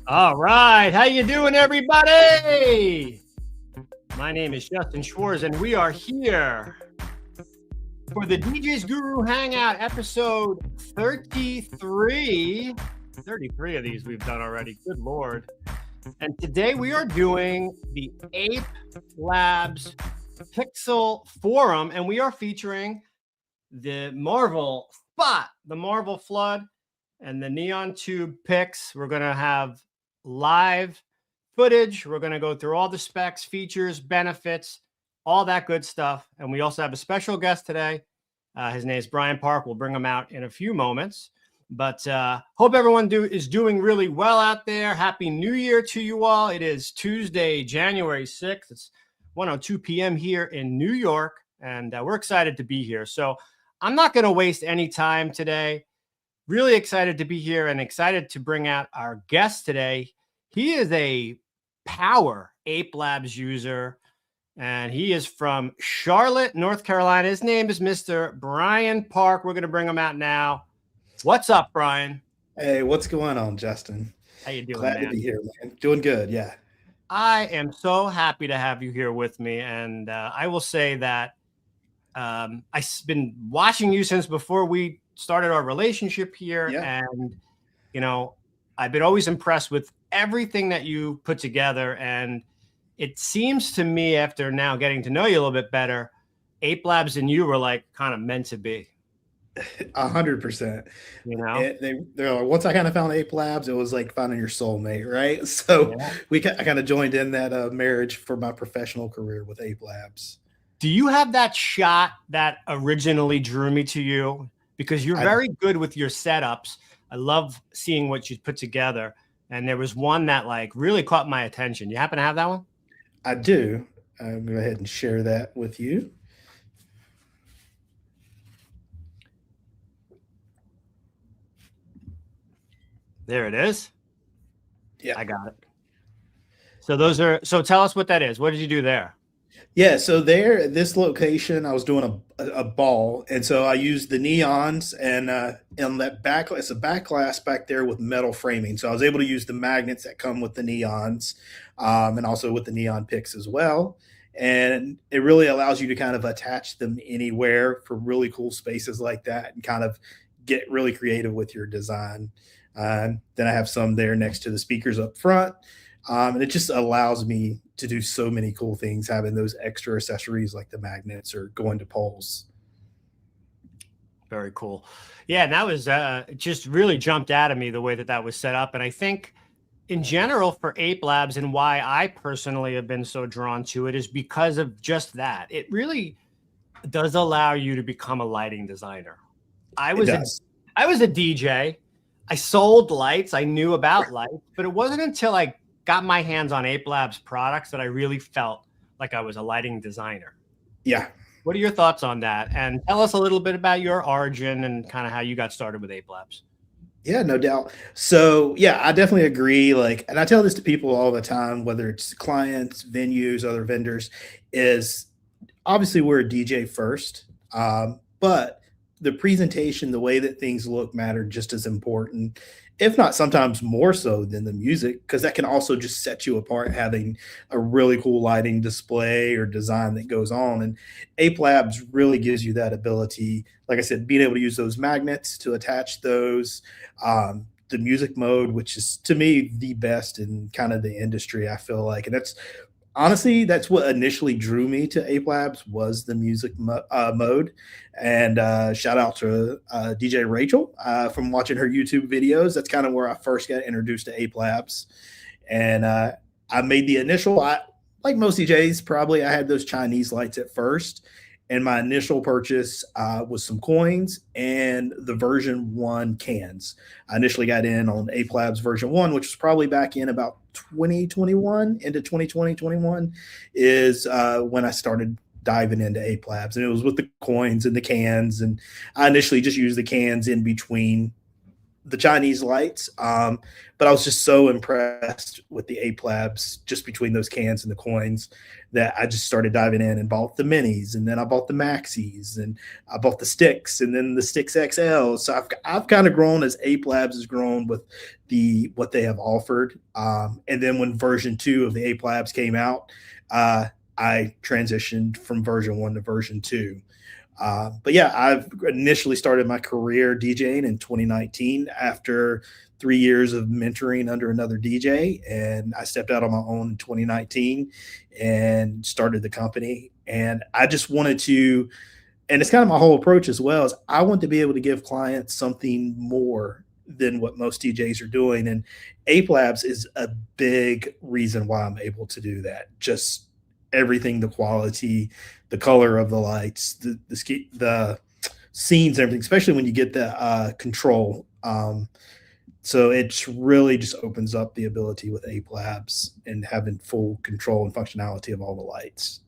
All right, how you doing, everybody? My name is Justin Schwartz, and we are here for the DJ's Guru Hangout, episode 33. 33 of these we've done already. Good Lord. And today we are doing the Ape Labs Pixel Forum, and we are featuring the Marvel Spot, the Marvel Flood, and the Neon Tube Pix. We're going to have live footage. We're going to go through all the specs, features, benefits, all that good stuff. And we also have a special guest today. His name is Brian Park. We'll bring him out in a few moments. But hope everyone is doing really well out there. Happy New Year to you all. It is Tuesday, January 6th. It's 1:02 p.m. here in New York, and we're excited to be here. So I'm not going to waste any time today. Really excited to be here and excited to bring out our guest today. He is a power Ape Labs user, and he is from Charlotte, North Carolina. His name is Mr. Brian Park. We're going to bring him out now. What's up, Brian? Hey, what's going on, Justin? How you doing, Glad man? to be here, man. Doing good, yeah. I am so happy to have you here with me, and I will say that I've been watching you since before we started our relationship here, and I've been always impressed with everything that you put together. And it seems to me, after now getting to know you a little bit better, Ape Labs and you were like kind of meant to be. 100%. They're like, once I kind of found Ape Labs, it was like finding your soulmate, right? So I kind of joined in that marriage for my professional career with Ape Labs. Do you have that shot that originally drew me to you? Because you're very good with your setups. I love seeing what you put together. And there was one that like really caught my attention. You happen to have that one? I do. I'll go ahead and share that with you. There it is. Yeah, I got it. So tell us what that is. What did you do there? Yeah, so there at this location, I was doing a ball, and so I used the neons and that back. It's a back glass back there with metal framing, so I was able to use the magnets that come with the neons, and also with the neon picks as well. And it really allows you to kind of attach them anywhere for really cool spaces like that, and kind of get really creative with your design. Then I have some there next to the speakers up front. And it just allows me to do so many cool things, having those extra accessories like the magnets or going to poles. Very cool. Yeah, and that was just really jumped out at me the way that was set up. And I think in general for Ape Labs, and why I personally have been so drawn to it, is because of just that. It really does allow you to become a lighting designer. I was a DJ. I sold lights. I knew about lights, but it wasn't until I got my hands on Ape Labs products that I really felt like I was a lighting designer. Yeah. What are your thoughts on that? And tell us a little bit about your origin and kind of how you got started with Ape Labs. Yeah, no doubt. So yeah, I definitely agree. And I tell this to people all the time, whether it's clients, venues, other vendors, is obviously we're a DJ first, but the presentation, the way that things look matter just as important, if not sometimes more so than the music, because that can also just set you apart, having a really cool lighting display or design that goes on. And Ape Labs really gives you that ability. Like I said, being able to use those magnets to attach those, the music mode, which is to me the best in kind of the industry, I feel like. And honestly, that's what initially drew me to Ape Labs, was the music mode. And shout out to DJ Rachel from watching her YouTube videos. That's kind of where I first got introduced to Ape Labs. And I made the initial, like most DJs, probably I had those Chinese lights at first. And my initial purchase was some coins and the version 1 cans. I initially got in on Ape Labs version 1, which was probably back in about 2021 into 2021 is when I started diving into Ape Labs. And it was with the coins and the cans. And I initially just used the cans in between the Chinese lights. But I was just so impressed with the Ape Labs just between those cans and the coins that I just started diving in and bought the minis, and then I bought the maxis, and I bought the sticks, and then the sticks XL. So I've kind of grown as Ape Labs has grown with what they have offered. And then when version 2 of the Ape Labs came out, I transitioned from version 1 to version 2. But yeah, I've initially started my career DJing in 2019 after 3 years of mentoring under another DJ. And I stepped out on my own in 2019 and started the company. And I just wanted to, and it's kind of my whole approach as well, is I want to be able to give clients something more than what most DJs are doing. And Ape Labs is a big reason why I'm able to do that. Just everything, the quality, the color of the lights, the scenes, everything, especially when you get the control. So it's really just opens up the ability with Ape Labs and having full control and functionality of all the lights.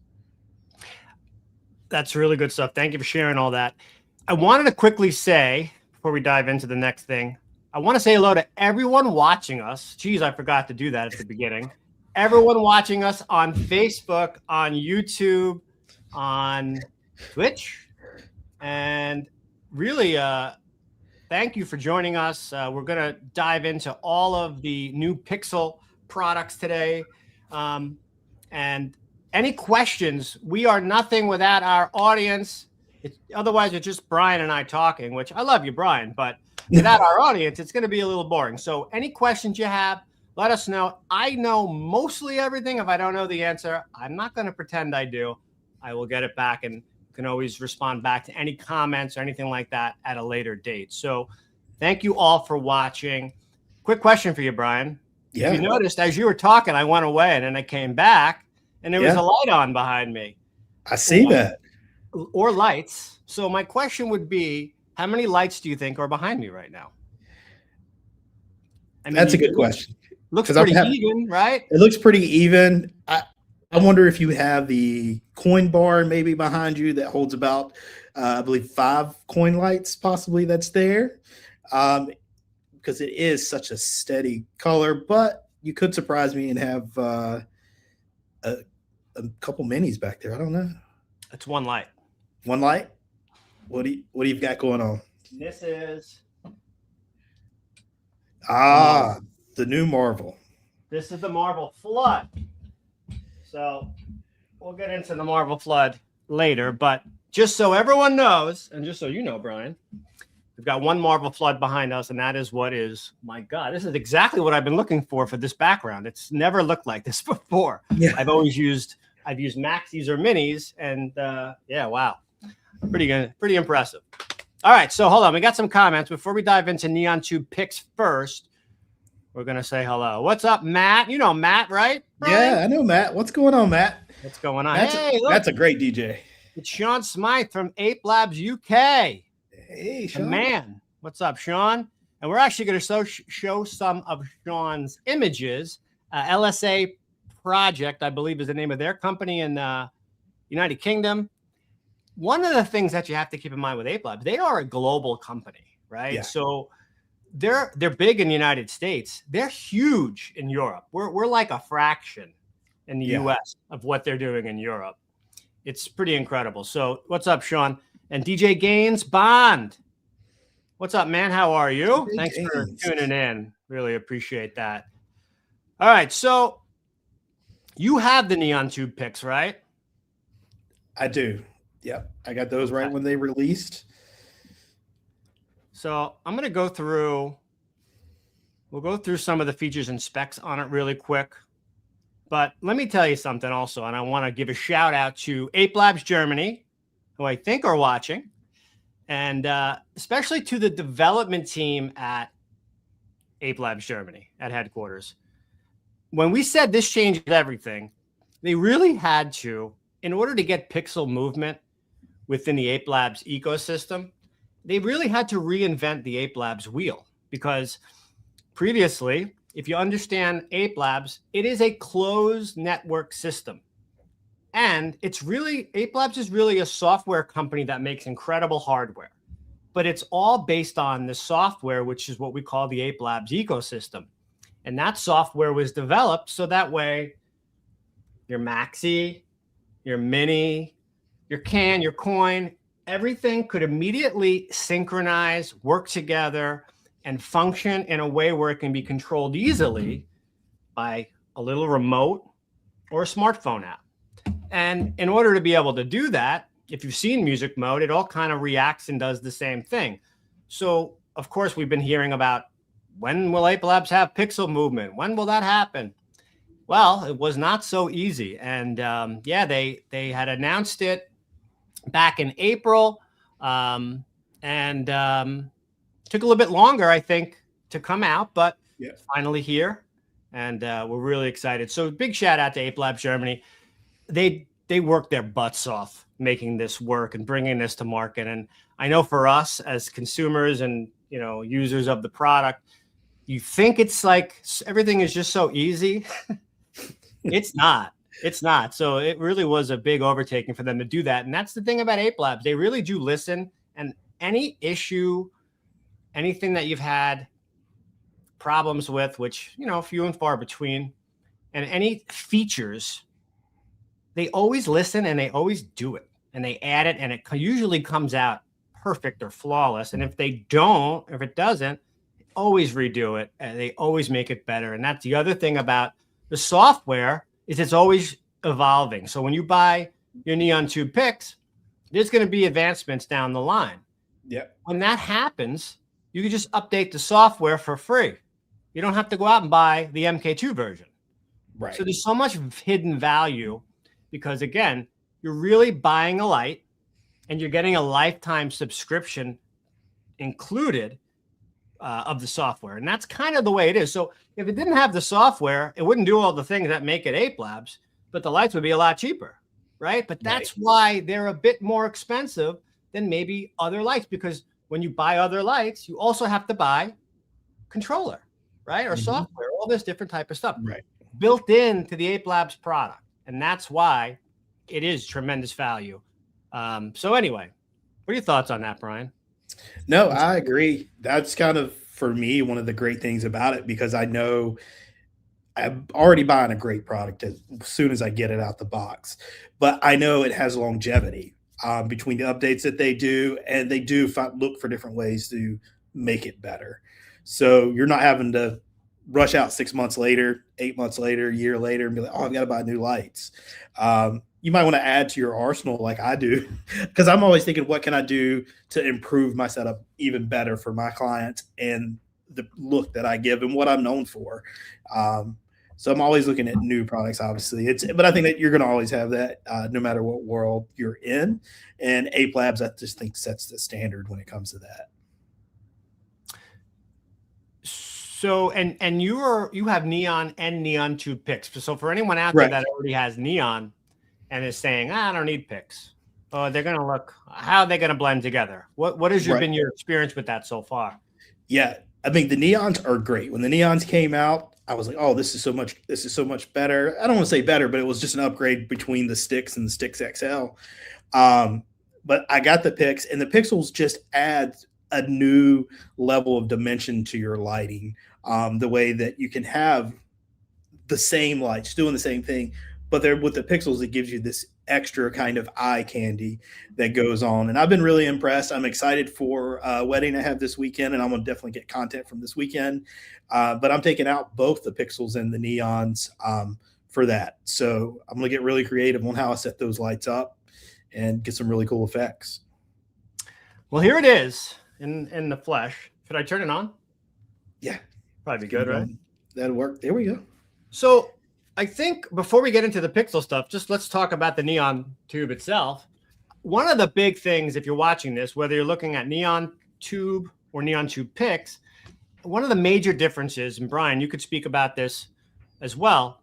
That's really good stuff. Thank you for sharing all that. I wanted to quickly say, before we dive into the next thing, I want to say hello to everyone watching us. Geez, I forgot to do that at the beginning. Everyone watching us on Facebook, on YouTube, on Twitch, and really thank you for joining us. We're going to dive into all of the new Pixel products today. And any questions, we are nothing without our audience. Otherwise, it's just Brian and I talking, which I love you, Brian, but without our audience, it's going to be a little boring. So any questions you have, let us know. I know mostly everything. If I don't know the answer, I'm not going to pretend I do. I will get it back and can always respond back to any comments or anything like that at a later date. So thank you all for watching. Quick question for you, Brian. Yeah. If you noticed, as you were talking, I went away and then I came back and there was a light on behind me. I see that. Or lights. So my question would be, how many lights do you think are behind me right now? I mean, that's a good question. Looks pretty even, right? It looks pretty even. I wonder if you have the coin bar maybe behind you that holds about, I believe, 5 coin lights possibly that's there, because it is such a steady color. But you could surprise me and have a couple minis back there. I don't know. It's one light. One light. What do you got going on? This is the new Marvel. This is the Marvel Flood. So we'll get into the Marvel Flood later, but just so everyone knows, and just so you know, Brian, we've got one Marvel Flood behind us, and that is what is, my God, this is exactly what I've been looking for this background. It's never looked like this before. Yeah. I've used maxis or minis, and yeah, wow. Pretty good, pretty impressive. All right, so hold on. We got some comments. Before we dive into Neon Tube picks first, we're going to say hello. What's up, Matt? You know Matt, right? Brian? Yeah, I know Matt. What's going on, Matt? What's going on? That's a great DJ. It's Sean Smythe from Ape Labs UK. Hey, Sean. Man, what's up, Sean? And we're actually going to show some of Sean's images. LSA Project, I believe, is the name of their company in United Kingdom. One of the things that you have to keep in mind with Ape Labs, they are a global company, right? Yeah. So they're big in the United States. They're huge in Europe. We're like a fraction in the US of what they're doing in Europe. It's pretty incredible. So what's up, Sean? And DJ Gaines Bond. What's up, man? How are you? Thanks for tuning in. Really appreciate that. All right. So you have the Neon Tube picks, right? I do. Yep. I got those right when they released. So I'm going to go through, we'll go through some of the features and specs on it really quick. But let me tell you something also, and I want to give a shout out to Ape Labs Germany, who I think are watching, and especially to the development team at Ape Labs Germany at headquarters. When we said this changes everything, they really had to, in order to get pixel movement within the Ape Labs ecosystem, they really had to reinvent the Ape Labs wheel, because previously, if you understand Ape Labs, it is a closed network system. And it's really, Ape Labs is really a software company that makes incredible hardware. but it's all based on the software, which is what we call the Ape Labs ecosystem. And that software was developed so that way your Maxi, your Mini, your Can, your Coin, everything could immediately synchronize, work together, and function in a way where it can be controlled easily by a little remote or a smartphone app. And in order to be able to do that, if you've seen music mode, it all kind of reacts and does the same thing. So, of course, we've been hearing about when will Ape Labs have pixel movement? When will that happen? Well, it was not so easy. And yeah, they had announced it back in April and took a little bit longer, I think, to come out, but finally here. And we're really excited. So big shout out to Ape Labs Germany. They worked their butts off making this work and bringing this to market. And I know for us as consumers and users of the product, you think it's like everything is just so easy. It's not. It's not. So it really was a big overtaking for them to do that. And that's the thing about Ape Labs. They really do listen. And any issue, anything that you've had problems with, which, few and far between, and any features, they always listen and they always do it. And they add it and it usually comes out perfect or flawless. And if they don't, if it doesn't, always redo it and they always make it better. And that's the other thing about the software is it's always evolving. So when you buy your Neon Tube Pix, there's going to be advancements down the line. Yeah. When that happens, you can just update the software for free. You don't have to go out and buy the MK2 version. Right. So there's so much hidden value because, again, you're really buying a light and you're getting a lifetime subscription included of the software. And that's kind of the way it is. So if it didn't have the software, it wouldn't do all the things that make it Ape Labs, but the lights would be a lot cheaper, right? But that's why they're a bit more expensive than maybe other lights, because when you buy other lights, you also have to buy controller, right? Or software, all this different type of stuff built into the Ape Labs product. And that's why it is tremendous value. So anyway, what are your thoughts on that, Brian? No, I agree. That's kind of, for me, one of the great things about it, because I know I'm already buying a great product as soon as I get it out the box. But I know it has longevity between the updates that they do, and they do look for different ways to make it better. So you're not having to rush out 6 months later, 8 months later, a year later, and be like, oh, I've got to buy new lights. You might want to add to your arsenal like I do, because I'm always thinking, what can I do to improve my setup even better for my clients and the look that I give and what I'm known for. So I'm always looking at new products, obviously. But I think that you're going to always have that no matter what world you're in. And Ape Labs, I just think, sets the standard when it comes to that. So, and you have Neon and Neon Tube Pix. So for anyone out there that already has Neon and is saying, I don't need Pix, how are they going to blend together? What has been your experience with that so far? Yeah, I think the Neons are great. When the Neons came out, I was like, oh, this is so much better. I don't want to say better, but it was just an upgrade between the Sticks and the Sticks XL. But I got the Pix, and the Pixels just add a new level of dimension to your lighting. The way that you can have the same lights doing the same thing, but with the Pixels, it gives you this extra kind of eye candy that goes on. And I've been really impressed. I'm excited for a wedding I have this weekend, and I'm going to definitely get content from this weekend. But I'm taking out both the Pixels and the Neons for that. So I'm going to get really creative on how I set those lights up and get some really cool effects. Well, here it is in the flesh. Should I turn it on? Yeah. Probably be good, right? That'll work. There we go. So I think before we get into the Pixel stuff, just let's talk about the Neon Tube itself. One of the big things, if you're watching this, whether you're looking at Neon Tube or Neon Tube Pix, one of the major differences, and Brian, you could speak about this as well.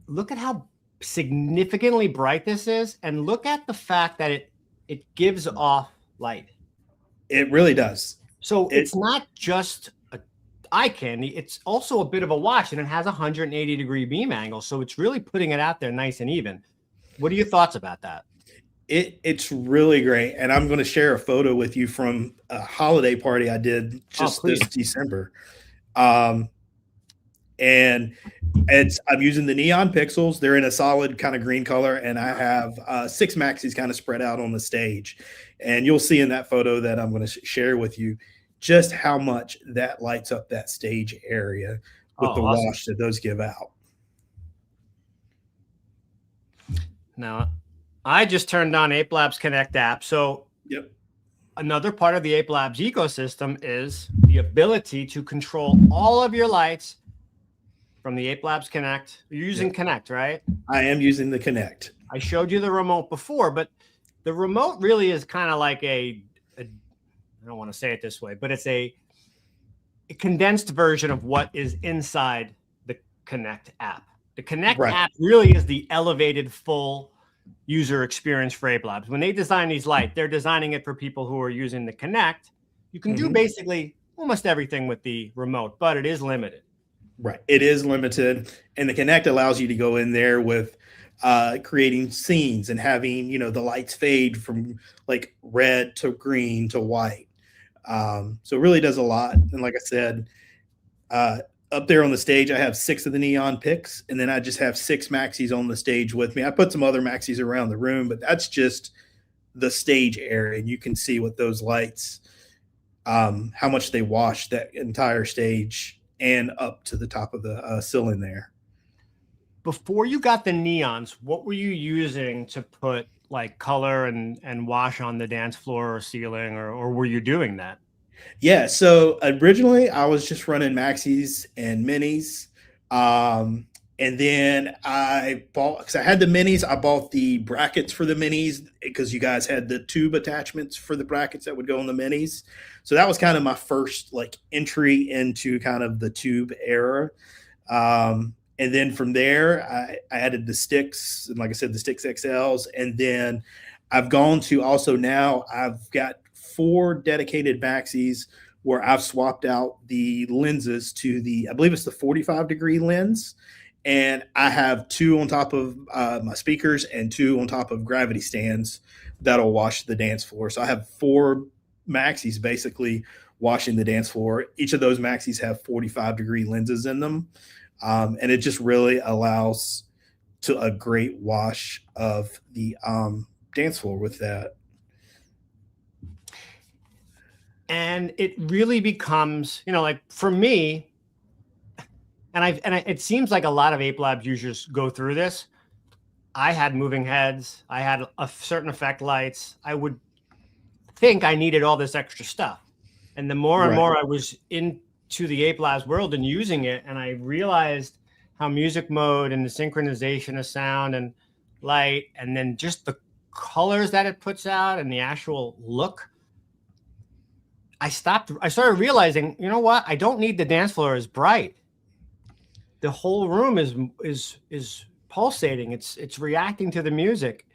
Look at how significantly bright this is, and look at the fact that it gives off light. It really does. So it's not just eye candy, it's also a bit of a watch, and it has a 180-degree beam angle, so it's really putting it out there nice and even. What are your thoughts about that? It's really great, and I'm going to share a photo with you from a holiday party I did Oh, just this please. December. Um, and I'm using the neon pixels. They're in a solid kind of green color, and I have 6 maxis kind of spread out on the stage. And you'll see in that photo that I'm going to share with you just how much that lights up that stage area Oh, with the awesome. wash that those give out. Now, I just turned on Ape Labs Connect app. So Yep. another part of the Ape Labs ecosystem is the ability to control all of your lights from the Ape Labs Connect. You're using Yep. Connect, right? I am using the Connect. I showed you the remote before, but the remote really is kind of like I don't want to say it this way, but it's a condensed version of what is inside the Connect app. The Connect Right. app really is the elevated full user experience for Ape Labs. When they design these lights, they're designing it for people who are using the Connect. You can do basically almost everything with the remote, but it is limited. Right. It is limited. And the Connect allows you to go in there with creating scenes and having, the lights fade from like red to green to white. So it really does a lot. And like I said, up there on the stage, I have 6 of the neon picks, and then I just have 6 maxis on the stage with me. I put some other maxis around the room, but that's just the stage area. And you can see what those lights, how much they wash that entire stage and up to the top of the ceiling there. Before you got the neons, what were you using to put like color and wash on the dance floor or ceiling, or were you doing that? Yeah, so originally I was just running maxis and minis. And then I bought, because I had the minis, I bought the brackets for the minis because you guys had the tube attachments for the brackets that would go on the minis. So that was kind of my first like entry into kind of the tube era. And then from there, I added the sticks, and like I said, the sticks XLs. And then I've gone to also now I've got 4 dedicated maxis where I've swapped out the lenses to I believe it's the 45-degree lens. And I have 2 on top of my speakers and 2 on top of gravity stands that'll wash the dance floor. So I have 4 maxis basically washing the dance floor. Each of those maxis have 45-degree lenses in them. And it just really allows to a great wash of the dance floor with that. And it really becomes, like for me, it seems like a lot of Ape Labs users go through this. I had moving heads. I had a certain effect lights. I would think I needed all this extra stuff. And the more and more I was into the Ape Labs world and using it, and I realized how music mode and the synchronization of sound and light, and then just the colors that it puts out and the actual look, I started realizing, you know what? I don't need the dance floor as bright. The whole room is pulsating. It's reacting to the music.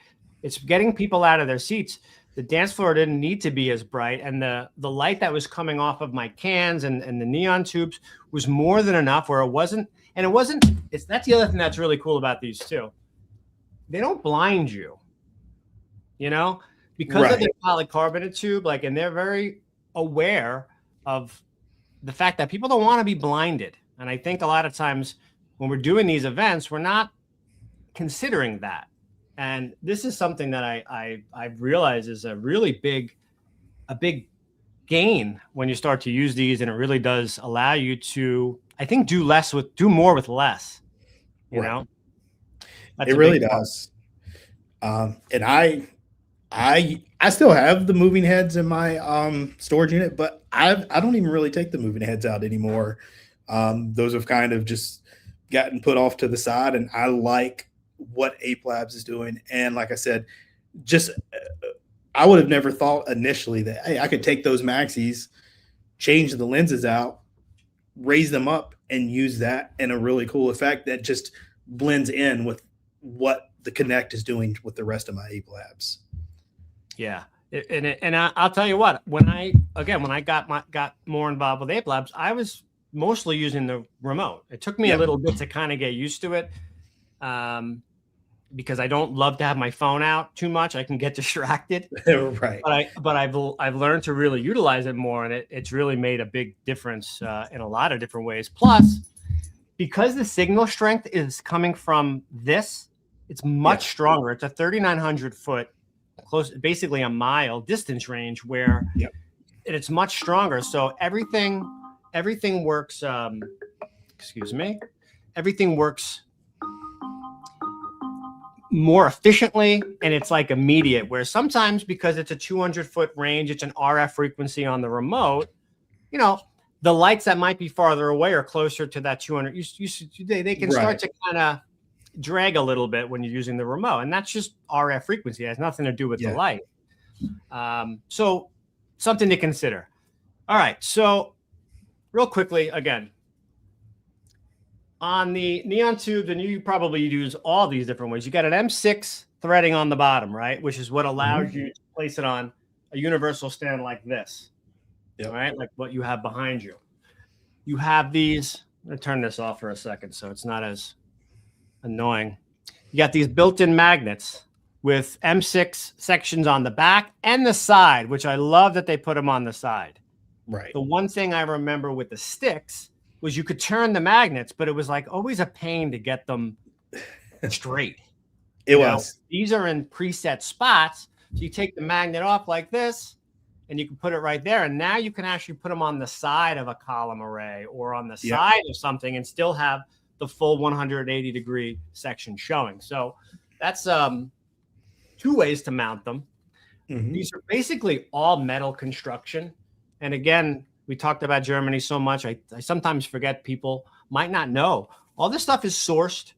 It's getting people out of their seats. The dance floor didn't need to be as bright, and the light that was coming off of my cans and the neon tubes was more than enough where it wasn't. And it wasn't. That's the other thing that's really cool about these too. They don't blind you, because of the polycarbonate tube. And they're very aware of the fact that people don't want to be blinded. And I think a lot of times when we're doing these events, we're not considering that. And this is something that I realize is a really big gain when you start to use these, and it really does allow you to, I think, do more with less. You know, it really does. And I still have the moving heads in my storage unit, but I don't even really take the moving heads out anymore. Those have kind of just gotten put off to the side, and I like what Ape Labs is doing. And like I said, I would have never thought initially that, hey, I could take those maxis, change the lenses out, raise them up, and use that in a really cool effect that just blends in with what the Connect is doing with the rest of my Ape Labs. Yeah. And I'll tell you what, when I got more involved with Ape Labs, I was mostly using the remote. It took me a little bit to kind of get used to it. because I don't love to have my phone out too much. I can get distracted. Right. But I've learned to really utilize it more, and it's really made a big difference in a lot of different ways. Plus, because the signal strength is coming from this, it's much stronger. It's a 3,900 foot, close, basically a mile distance range where it's much stronger. So everything works. Excuse me. Everything works more efficiently, and it's like immediate, where sometimes because it's a 200 foot range, it's an RF frequency on the remote, the lights that might be farther away are closer to that 200. They can start to kind of drag a little bit when you're using the remote, and that's just RF frequency. It has nothing to do with the light. So something to consider. All right, so real quickly, again, on the Neon tube, then you probably use all these different ways. You got an M6 threading on the bottom, right? Which is what allows you to place it on a universal stand like this, right? Like what you have behind you. You have these, I'm gonna turn this off for a second so it's not as annoying. You got these built-in magnets with M6 sections on the back and the side, which I love that they put them on the side. Right. The one thing I remember with the sticks was you could turn the magnets, but it was like always a pain to get them straight. It was. These are in preset spots. So you take the magnet off like this, and you can put it right there. And now you can actually put them on the side of a column array or on the side of something and still have the full 180-degree section showing. So that's two ways to mount them. These are basically all metal construction. And again, we talked about Germany so much. I sometimes forget people might not know. All this stuff is sourced,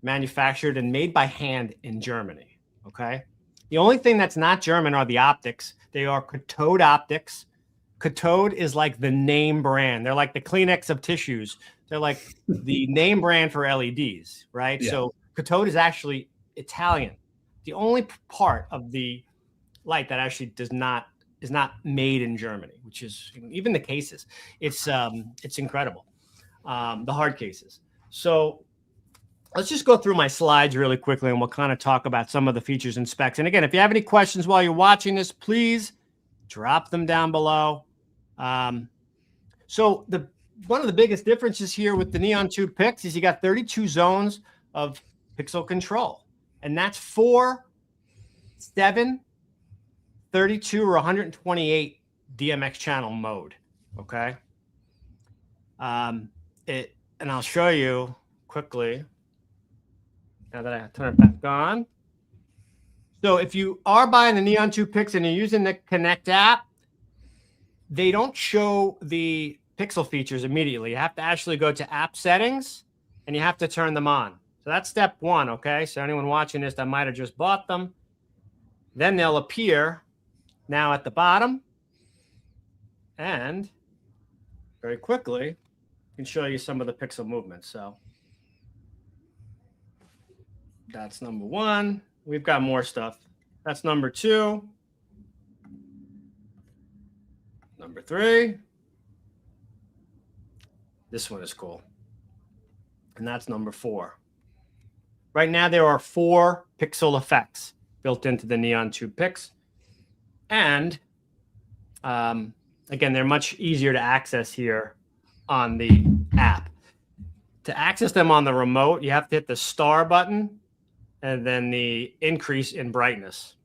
manufactured, and made by hand in Germany, okay? The only thing that's not German are the optics. They are cathode optics. Cathode is like the name brand. They're like the Kleenex of tissues. They're like the name brand for LEDs, right? So cathode is actually Italian. The only part of the light that actually is not made in Germany, which is even the cases. It's incredible, the hard cases. So let's just go through my slides really quickly, and we'll kind of talk about some of the features and specs. And again, if you have any questions while you're watching this, please drop them down below. So one of the biggest differences here with the Neon Tube Pix is you got 32 zones of pixel control, and that's 4, 7, 32 or 128 DMX channel mode. Okay. And I'll show you quickly now that I turn it back on. So if you are buying the Neon Tube Pix and you're using the Connect app, they don't show the pixel features immediately. You have to actually go to app settings and you have to turn them on. So that's step one. Okay. So anyone watching this that might have just bought them, then they'll appear now at the bottom, and very quickly I can show you some of the pixel movements. So that's number one. We've got more stuff. That's number 2. Number 3. This one is cool. And that's number 4. Right now there are 4 pixel effects built into the Neon Tube Pix. And again, they're much easier to access here on the app. To access them on the remote, you have to hit the star button and then the increase in brightness.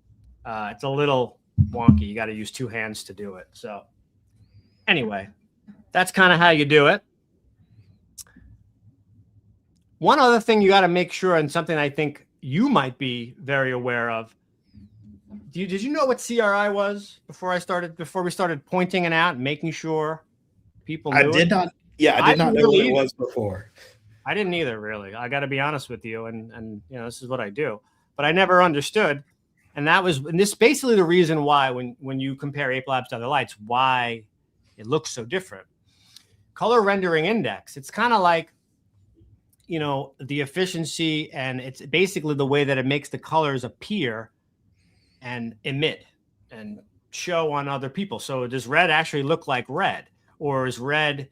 It's a little wonky. You got to use 2 hands to do it. So anyway, that's kind of how you do it. One other thing you got to make sure, and something I think you might be very aware of, did you know what CRI was before we started pointing it out and making sure people knew I did not. Yeah, I did not know what it was before. I didn't either, really. I got to be honest with you, and this is what I do. But I never understood, and this is basically the reason why when you compare Ape Labs to other lights, why it looks so different. Color rendering index. It's kind of like the efficiency, and it's basically the way that it makes the colors appear and emit and show on other people. So does red actually look like red, or is red,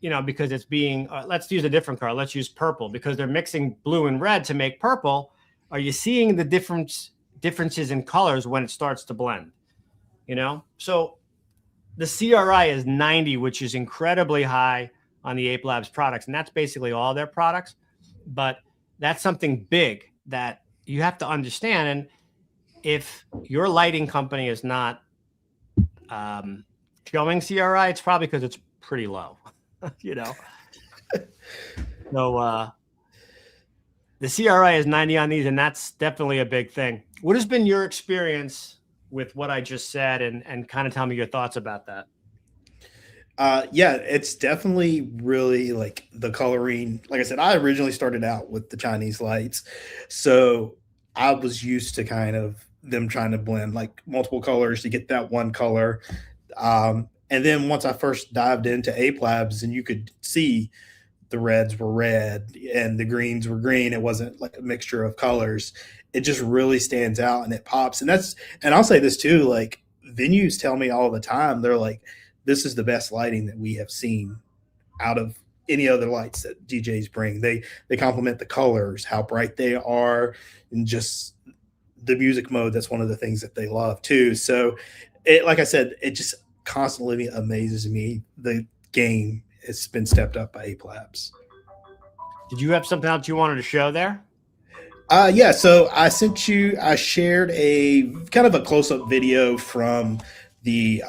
because it's being, let's use a different color. Let's use purple, because they're mixing blue and red to make purple. are you seeing the differences in colors when it starts to blend? So the CRI is 90, which is incredibly high on the Ape Labs products, and that's basically all their products. But that's something big that you have to understand. And if your lighting company is not showing CRI, it's probably because it's pretty low, So the CRI is 90 on these, and that's definitely a big thing. What has been your experience with what I just said, and kind of tell me your thoughts about that? Yeah, it's definitely really like the coloring. Like I said, I originally started out with the Chinese lights, so I was used to kind of them trying to blend like multiple colors to get that one color. And then once I first dived into Ape Labs, and you could see the reds were red and the greens were green. It wasn't like a mixture of colors. It just really stands out and it pops. And I'll say this too, like venues tell me all the time, they're like, this is the best lighting that we have seen out of any other lights that DJs bring. They complement the colors, how bright they are, and just the music mode. That's one of the things that they love too. So like I said, it just constantly amazes me. The game has been stepped up by Ape Labs. Did you have something else you wanted to show there? Yeah, so I shared a kind of a close-up video from the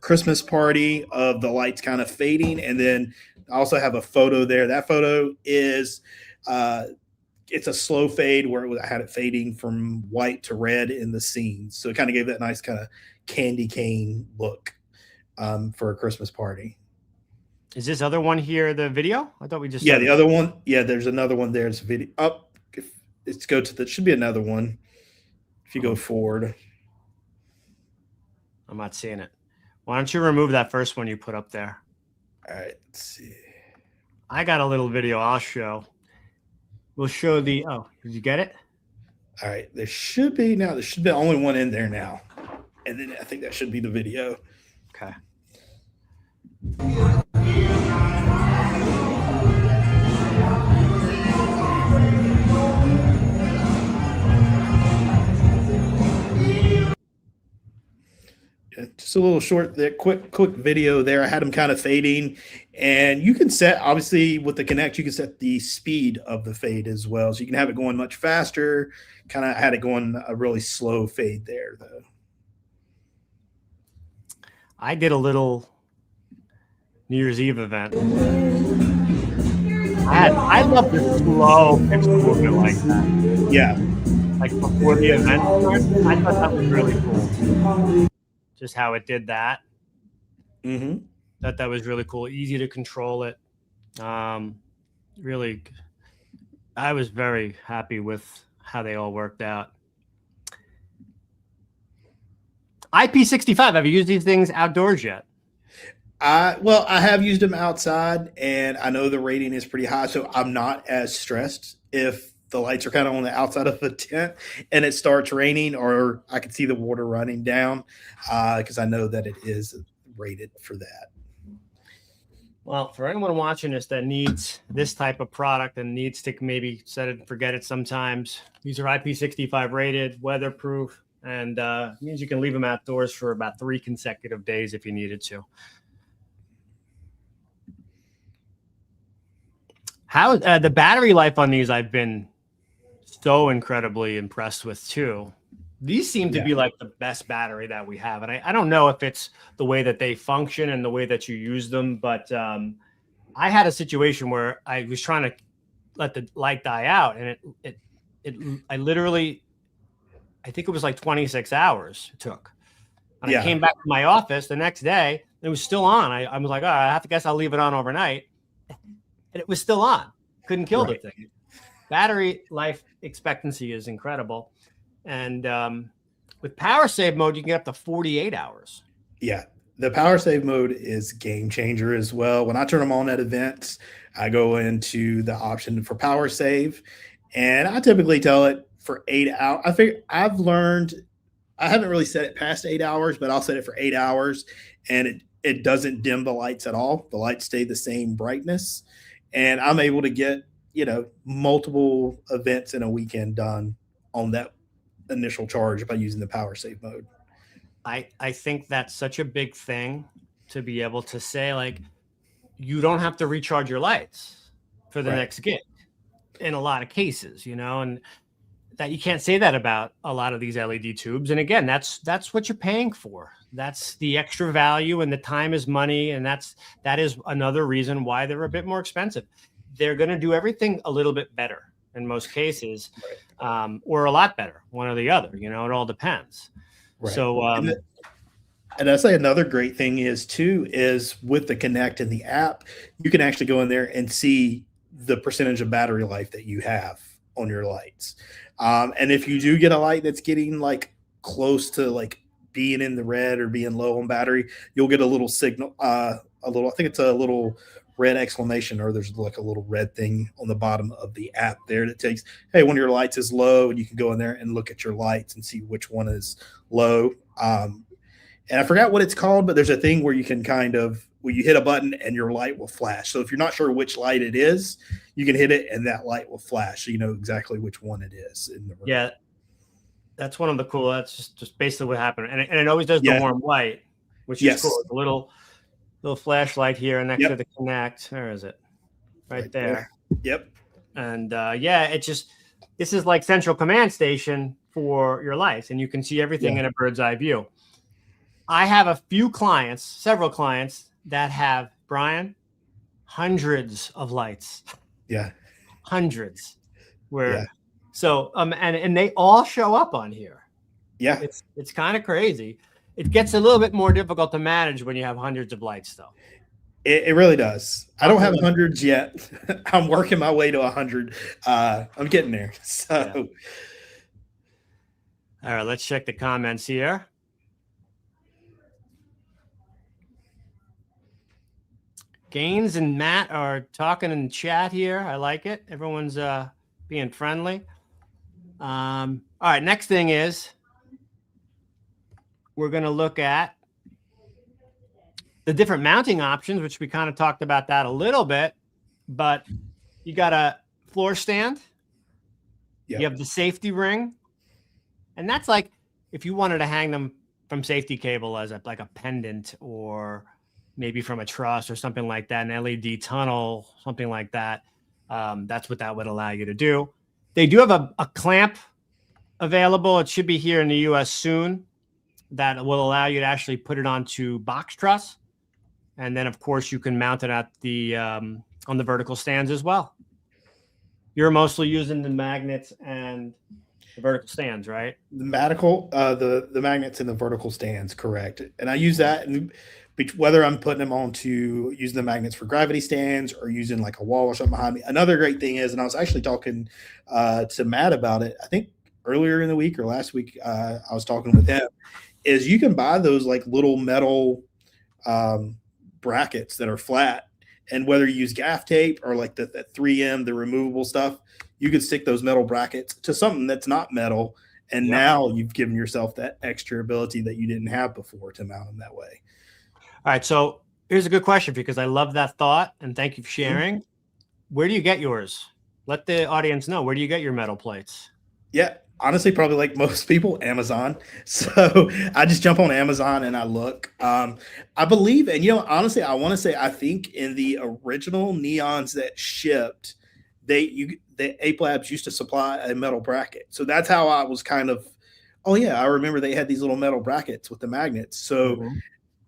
Christmas party of the lights kind of fading. And then I also have a photo there. That photo is, it's a slow fade where I had it fading from white to red in the scene. So it kind of gave that nice kind of candy cane look for a Christmas party. Is this other one here the video? I thought we just the other one. Yeah, there's another one there. It's video up. Let's go to the. Should be another one. If you go forward, I'm not seeing it. Why don't you remove that first one you put up there? All right. Let's see. I got a little video I'll show. We'll show the. Oh, did you get it? All right. There should be now. There should be only one in there now, and then I think that should be the video. Okay. Just a little short, quick video there. I had them kind of fading, and you can set, obviously with the Connect, you can set the speed of the fade as well, so you can have it going much faster. Kind of had it going a really slow fade there, though. I did a little New Year's Eve event. I love the slow pixel movement like that. Yeah, like before the event started. I thought that was really cool. Just how it did that. Mm-hmm. That was really cool. Easy to control it. Really, I was very happy with how they all worked out. IP65. Have you used these things outdoors yet? Well, I have used them outside, and I know the rating is pretty high, so I'm not as stressed if the lights are kind of on the outside of the tent and it starts raining, or I can see the water running down, because I know that it is rated for that. Well, for anyone watching this that needs this type of product and needs to maybe set it and forget it sometimes, these are IP65 rated, weatherproof, and means you can leave them outdoors for about 3 consecutive days if you needed to. How the battery life on these, I've been so incredibly impressed with too. These seem to be like the best battery that we have. And I don't know if it's the way that they function and the way that you use them, but I had a situation where I was trying to let the light die out, and I literally, I think it was like 26 hours it took. And I came back to my office the next day, and it was still on. I was like, oh, I have to guess I'll leave it on overnight. And it was still on. Couldn't kill the thing. Battery life expectancy is incredible. And with power save mode, you can get up to 48 hours. Yeah. The power save mode is game changer as well. When I turn them on at events, I go into the option for power save, and I typically tell it for 8 hours. I figure I've learned, I haven't really set it past 8 hours, but I'll set it for 8 hours, and it doesn't dim the lights at all. The lights stay the same brightness, and I'm able to get, multiple events in a weekend done on that initial charge by using the power save mode. I think that's such a big thing to be able to say, like, you don't have to recharge your lights for the Right. next gig in a lot of cases, and that you can't say that about a lot of these LED tubes. And again, that's what you're paying for. That's the extra value, and the time is money. And that is another reason why they're a bit more expensive. They're going to do everything a little bit better in most cases, or a lot better, one or the other. It all depends. Right. So, and I say another great thing is with the Connect and the app, you can actually go in there and see the percentage of battery life that you have on your lights. And if you do get a light that's getting like close to like being in the red or being low on battery, you'll get a little signal, I think it's a little red exclamation, or there's like a little red thing on the bottom of the app there that takes, hey, one of your lights is low, and you can go in there and look at your lights and see which one is low. And I forgot what it's called, but there's a thing where you can where you hit a button and your light will flash. So if you're not sure which light it is, you can hit it and that light will flash. So you know exactly which one it is in the room. Yeah. That's one of the cool. That's just basically what happened. And it always does the warm light, which is cool. It's a little flashlight here next to the Connect. Where is it? Right there. Yep. And this is like central command station for your lights, and you can see everything in a bird's eye view. I have several clients that have, Brian, hundreds of lights. Yeah. Hundreds. So, and they all show up on here. Yeah. It's kind of crazy. It gets a little bit more difficult to manage when you have hundreds of lights, though. It really does. I don't have hundreds yet. I'm working my way to 100. I'm getting there. So, all right, let's check the comments here. Gaines and Matt are talking in chat here. I like it. Everyone's being friendly. All right, next thing is we're going to look at the different mounting options, which we kind of talked about that a little bit. But you got a floor stand. You have the safety ring. And that's like if you wanted to hang them from safety cable as like a pendant, or maybe from a truss or something like that, an LED tunnel, something like that. That's what that would allow you to do. They do have a clamp available. It should be here in the US soon, that will allow you to actually put it onto box truss. And then, of course, you can mount it at on the vertical stands as well. You're mostly using the magnets and the vertical stands, right? The magnets and the vertical stands, correct. And I use that, and whether I'm putting them onto using the magnets for gravity stands or using like a wall or something behind me. Another great thing is, and I was actually talking to Matt about it, I think earlier in the week or last week, I was talking with him, is you can buy those like little metal brackets that are flat, and whether you use gaff tape or like that 3M, the removable stuff, you can stick those metal brackets to something that's not metal. And now you've given yourself that extra ability that you didn't have before to mount them that way. All right. So here's a good question, because I love that thought, and thank you for sharing. Where do you get yours? Let the audience know. Where do you get your metal plates? Yeah, honestly, probably like most people, Amazon. So I just jump on Amazon and I look. I believe, and honestly, I want to say, I think in the original Neons that shipped, the Ape Labs used to supply a metal bracket. So that's how I was kind of, I remember they had these little metal brackets with the magnets. So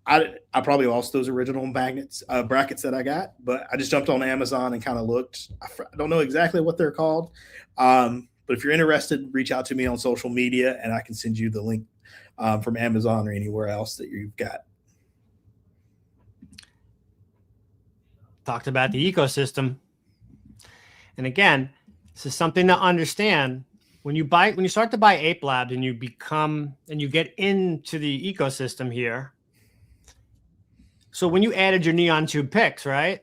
I probably lost those original brackets that I got, but I just jumped on Amazon and kind of looked. I don't know exactly what they're called. But if you're interested, reach out to me on social media and I can send you the link from Amazon or anywhere else that you've got. Talked about the ecosystem. And again, this is something to understand. When you start to buy Ape Labs and you get into the ecosystem here. So when you added your neon tube picks, right?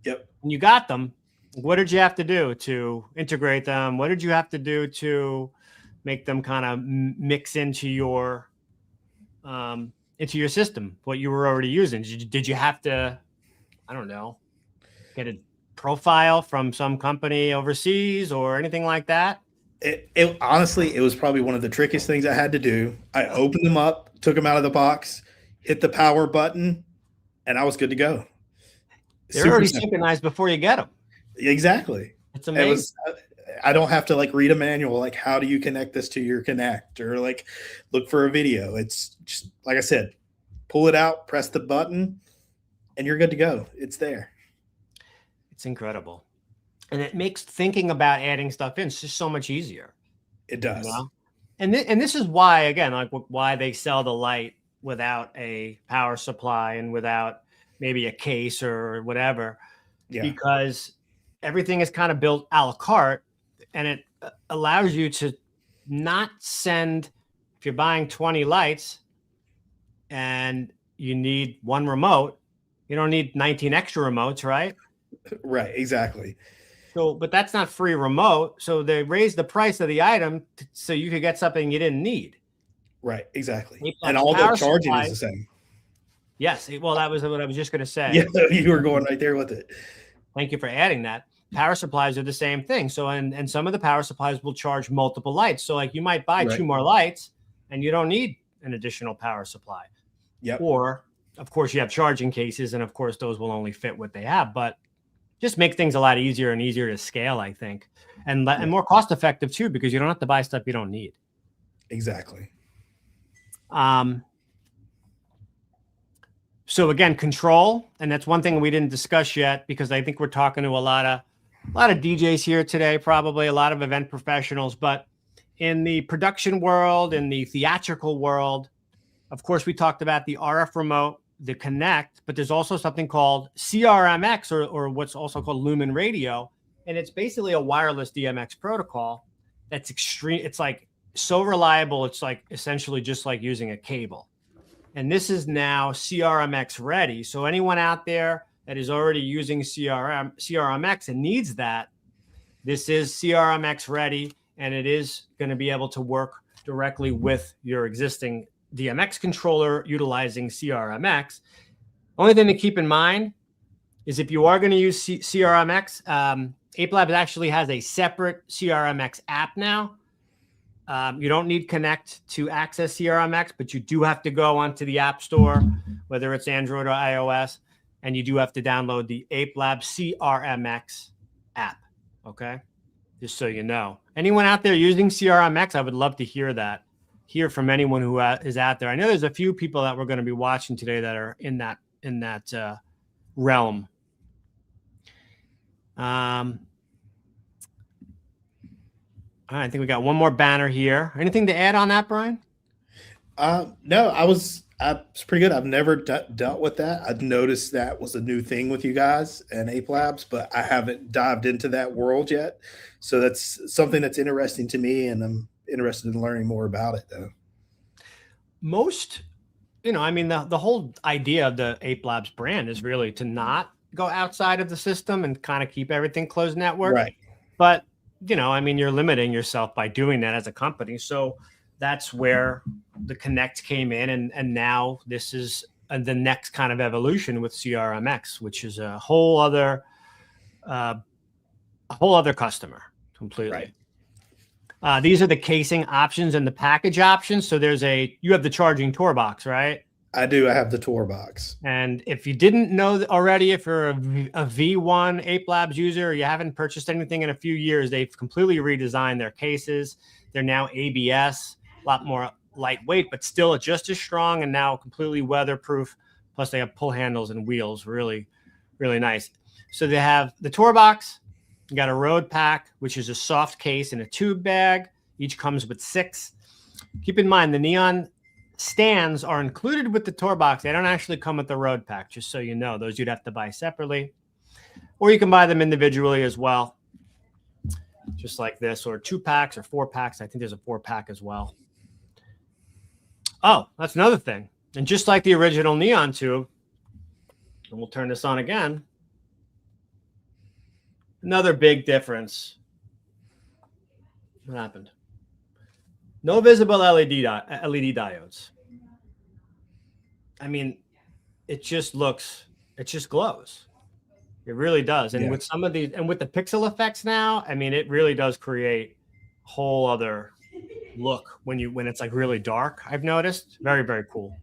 Yep. And you got them, what did you have to do to integrate them? What did you have to do to make them kind of mix into your system, what you were already using? Did you have to, I don't know, get a profile from some company overseas or anything like that? It honestly, it was probably one of the trickiest things I had to do. I opened them up, took them out of the box, hit the power button, and I was good to go. They're Super already simple. synchronized before you get them. Exactly. It's It amazing. was. I don't have to like read a manual, like how do you connect this to your Connect or like look for a video. It's just like I said, pull it out, press the button, and you're good to go. It's there. It's incredible. And it makes thinking about adding stuff in just so much easier. It does. You know? And this is why, again, like why they sell the light without a power supply and without maybe a case or whatever, Yeah. because everything is kind of built a la carte, and it allows you to not send, if you're buying 20 lights and you need one remote, you don't need 19 extra remotes, right? Right. Exactly. So, but that's not free remote. So they raised the price of the item so you could get something you didn't need. Right. Exactly. Ape And Labs all the power charging supply, is the same. yes. Well, that was what I was just going to say. Yeah. You were going right there with it. Thank you for adding that. Power supplies are the same thing. So, and some of the power supplies will charge multiple lights. So like you might buy Right. 2 more lights and you don't need an additional power supply. Yep. Or of course you have charging cases, and of course those will only fit what they have, but just make things a lot easier and easier to scale, I think. And more cost effective too, because you don't have to buy stuff you don't need. Exactly. So again, control, and that's one thing we didn't discuss yet, because I think we're talking to a lot of DJs here today, probably a lot of event professionals, but in the production world, in the theatrical world, of course, we talked about the RF remote, the Connect, but there's also something called CRMX, or what's also called Lumen Radio. And it's basically a wireless DMX protocol that's extreme. It's like so reliable. It's like essentially just like using a cable. And this is now CRMX ready. So anyone out there that is already using CRMX and needs that, this is CRMX ready, and it is going to be able to work directly with your existing DMX controller utilizing CRMX. Only thing to keep in mind is if you are going to use CRMX, Ape Labs actually has a separate CRMX app now. You don't need Connect to access CRMX, but you do have to go onto the App Store, whether it's Android or iOS, and you do have to download the Ape Labs CRMX app. Okay, just so you know. Anyone out there using CRMX, I would love to hear from anyone who is out there. I know there's a few people that we're going to be watching today that are in that realm. All right, I think we got one more banner here. Anything to add on that, Brian? No, I was pretty good. I've never dealt with that. I've noticed that was a new thing with you guys and Ape Labs, but I haven't dived into that world yet. So that's something that's interesting to me, and I'm interested in learning more about it, though. I mean, the whole idea of the Ape Labs brand is really to not go outside of the system and kind of keep everything closed network. Right. But, I mean, you're limiting yourself by doing that as a company. So that's where the Connect came in. And now this is the next kind of evolution with CRMX, which is a whole other customer completely. Right. These are the casing options and the package options. So you have the charging tour box, right? I do. I have the tour box. And if you didn't know already, if you're a V1 Ape Labs user, or you haven't purchased anything in a few years, they've completely redesigned their cases. They're now ABS, a lot more lightweight, but still just as strong, and now completely weatherproof. Plus they have pull handles and wheels. Really, really nice. So they have the tour box. You got a road pack, which is a soft case and a tube bag. Each comes with 6. Keep in mind, the neon stands are included with the tour box. They don't actually come with the road pack, just so you know. Those you'd have to buy separately, or you can buy them individually as well, just like this, or 2 packs or 4 packs. I think there's a 4-pack as well. Oh, that's another thing. And just like the original neon tube, and we'll turn this on again. Another big difference. What happened? No visible LED diodes. I mean, it just glows. It really does. And Yeah. with some of these, and with the pixel effects now, I mean, it really does create a whole other look when it's like really dark. I've noticed. Very, very cool.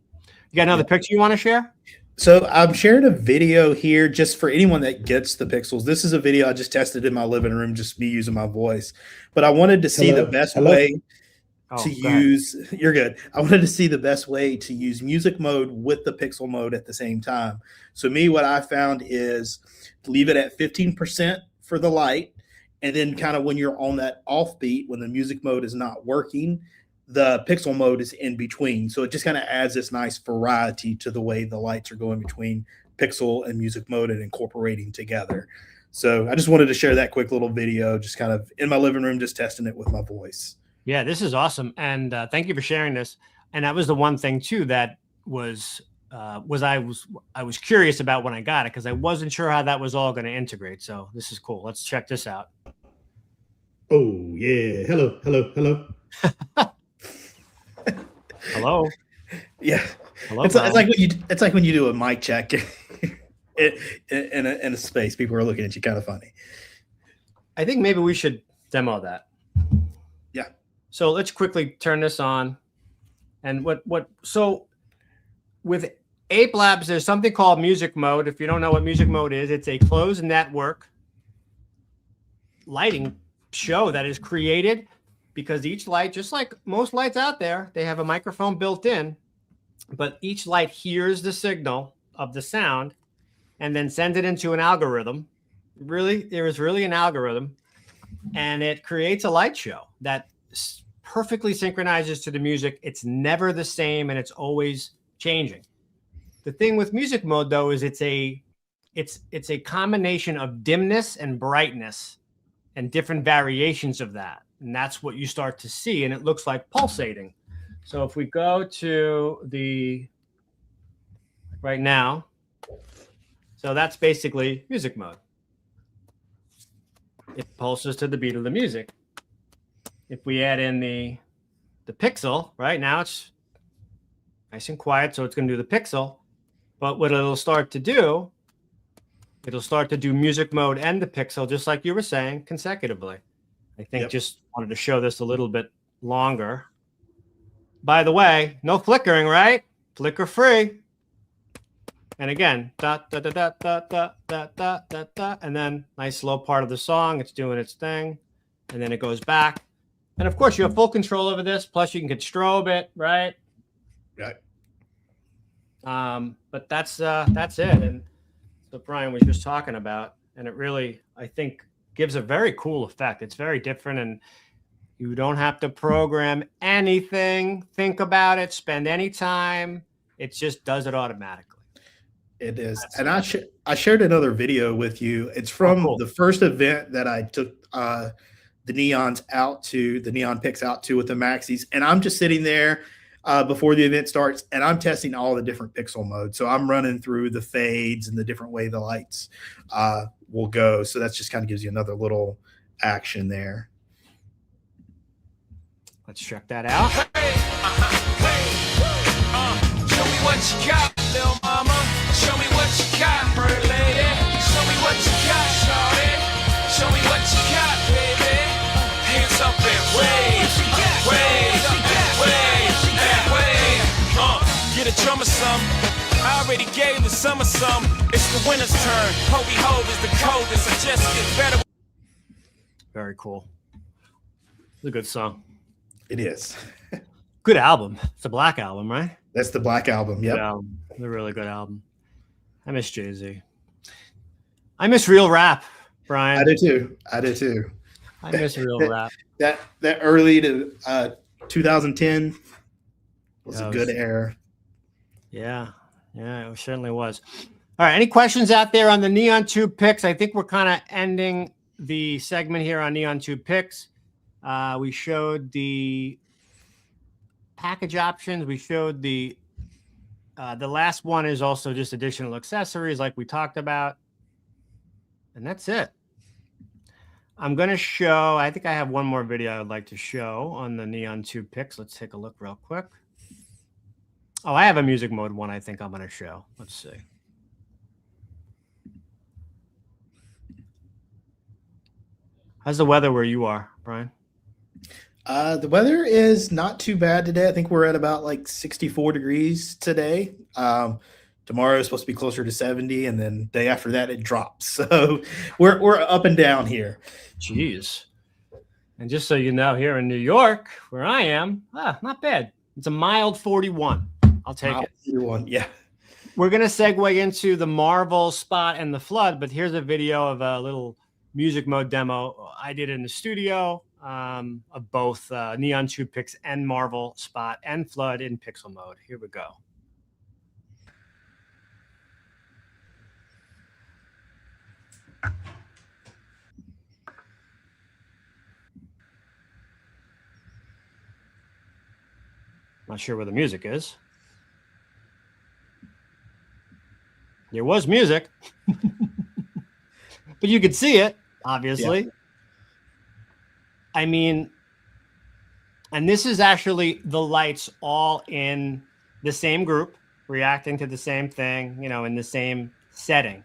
You got another picture you want to share? So I'm sharing a video here just for anyone that gets the pixels. This is a video I just tested in my living room, just me using my voice. But I wanted to see the best way to use. You're good. I wanted to see the best way to use music mode with the pixel mode at the same time. So me, what I found is leave it at 15% for the light, and then kind of when you're on that offbeat, when the music mode is not working, the pixel mode is in between. So it just kind of adds this nice variety to the way the lights are going between pixel and music mode and incorporating together. So I just wanted to share that quick little video, just kind of in my living room, just testing it with my voice. Yeah, this is awesome. And thank you for sharing this. And that was the one thing too, that was I was curious about when I got it, because I wasn't sure how that was all going to integrate. So this is cool. Let's check this out. Oh yeah. Hello. Hello. Yeah. Hello, it's like when you do a mic check in a space, people are looking at you kind of funny. I think maybe we should demo that. Yeah. So let's quickly turn this on. And so with Ape Labs, there's something called music mode. If you don't know what music mode is, it's a closed network lighting show that is created because each light, just like most lights out there, they have a microphone built in, but each light hears the signal of the sound and then sends it into an algorithm. Really, there is really an algorithm, and it creates a light show that perfectly synchronizes to the music. It's never the same, and it's always changing. The thing with music mode, though, is it's a combination of dimness and brightness and different variations of that. And that's what you start to see, and it looks like pulsating. So if we go to right now, so that's basically music mode. It pulses to the beat of the music. If we add in the pixel, right now it's nice and quiet, so it's going to do the pixel. But what it'll start to do, it'll start to do music mode and the pixel, just like you were saying, consecutively. I think just wanted to show this a little bit longer. By the way, no flickering, right? Flicker free. And again, da da da da da da da da da da, and then nice slow part of the song. It's doing its thing, and then it goes back. And of course, you have full control over this. Plus, you can strobe it, right? Right. But that's it. And so Brian was just talking about, and it really, I think, gives a very cool effect. It's very different, and you don't have to program anything, think about it, spend any time. It just does it automatically. It is. And I shared another video with you. It's from the first event that I took the Neon Pix out to with the Maxis. And I'm just sitting there before the event starts, and I'm testing all the different pixel modes. So I'm running through the fades and the different way the lights will go. So that's just kind of gives you another little action there. Let's check that out. Show me what you got, little mama. Show me what you got, bird lady. Show me what you got, shawty. Show me what you got, baby. Hands up and wave, wave, wave, and wave. Get a drummer some. I already gave the summer some. It's the winter's turn. Hobie Ho is the coldest. I just get better. Very cool. It's a good song. It is. Good album. It's a Black album, right? That's the Black album. Yep. It's a really good album. I miss Jay-Z. I miss real rap, Brian. I do too. I miss real rap. That early to 2010 was a good era. Yeah, it certainly was. All right, any questions out there on the Neon Tube Pix? I think we're kind of ending the segment here on Neon Tube Pix. We showed the package options. We showed the last one is also just additional accessories like we talked about. And that's it. I'm going to show, I think I have one more video I'd like to show on the Neon Tube Pix. Let's take a look real quick. Oh, I have a music mode one I think I'm going to show. Let's see. How's the weather where you are, Brian? The weather is not too bad today. I think we're at about like 64 degrees today. Tomorrow is supposed to be closer to 70, and then day after that it drops. So we're up and down here. Jeez. And just so you know, here in New York, where I am, not bad. It's a mild 41. I'll take it. 41, yeah. We're going to segue into the Marvel spot and the flood, but here's a video of a little music mode demo I did in the studio of both Neon Tube Pix and Marvel spot and flood in pixel mode. Here we go. Not sure where the music is. There was music, but you could see it, obviously. Yeah. I mean, and this is actually the lights all in the same group, reacting to the same thing, you know, in the same setting.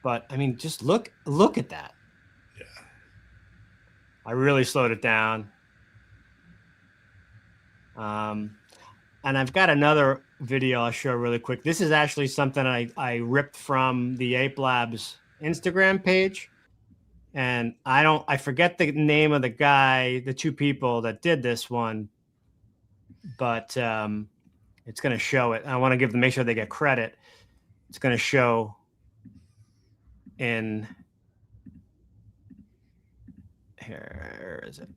But I mean, just look at that. Yeah. I really slowed it down. And I've got another video I'll show really quick. This is actually something I ripped from the Ape Labs Instagram page. And I forget the name of the guy, the two people that did this one, but it's going to show it. I want to give them, make sure they get credit. It's going to show in here. Is it?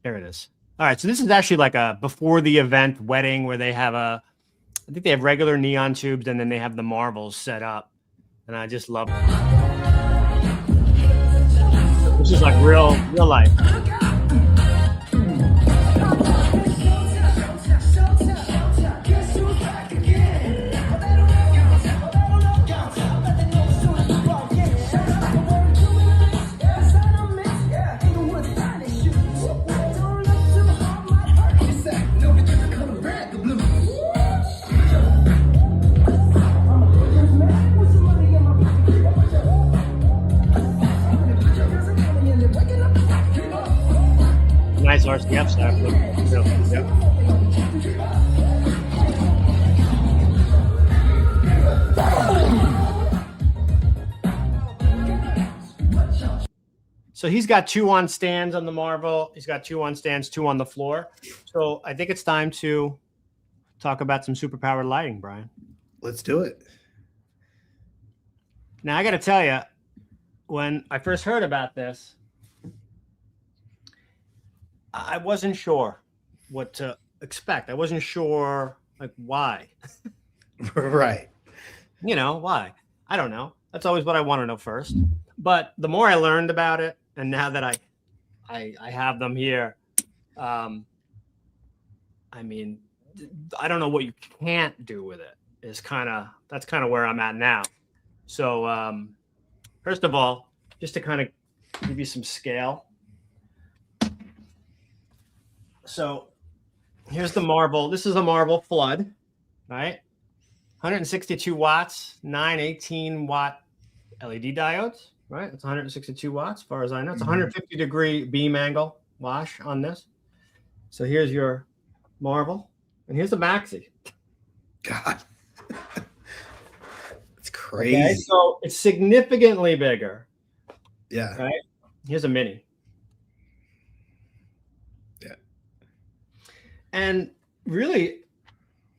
There it is. All right, so this is actually like a before the event wedding where they have I think they have regular neon tubes and then they have the Marvels set up. And I just love it. This is like real life. Nice RCF stuff. Yep. So he's got 2 on stands on the Marvel. He's got 2 on stands, 2 on the floor. So I think it's time to talk about some superpowered lighting, Brian. Let's do it. Now, I got to tell you, when I first heard about this, I wasn't sure what to expect. I wasn't sure, like, why. Right. You know, why? I don't know. That's always what I want to know first. But the more I learned about it, and now that I have them here, I mean, I don't know what you can't do with it. That's kind of where I'm at now. So, first of all, just to kind of give you some scale. So here's the Marvel. This is a Marvel flood, right? 162 watts, 9 18-watt LED diodes, right? It's 162 watts, as far as I know. It's 150-degree beam angle wash on this. So here's your Marvel, and here's the Maxi. God. It's crazy. Okay, so it's significantly bigger. Yeah. Right? Here's a Mini. And really,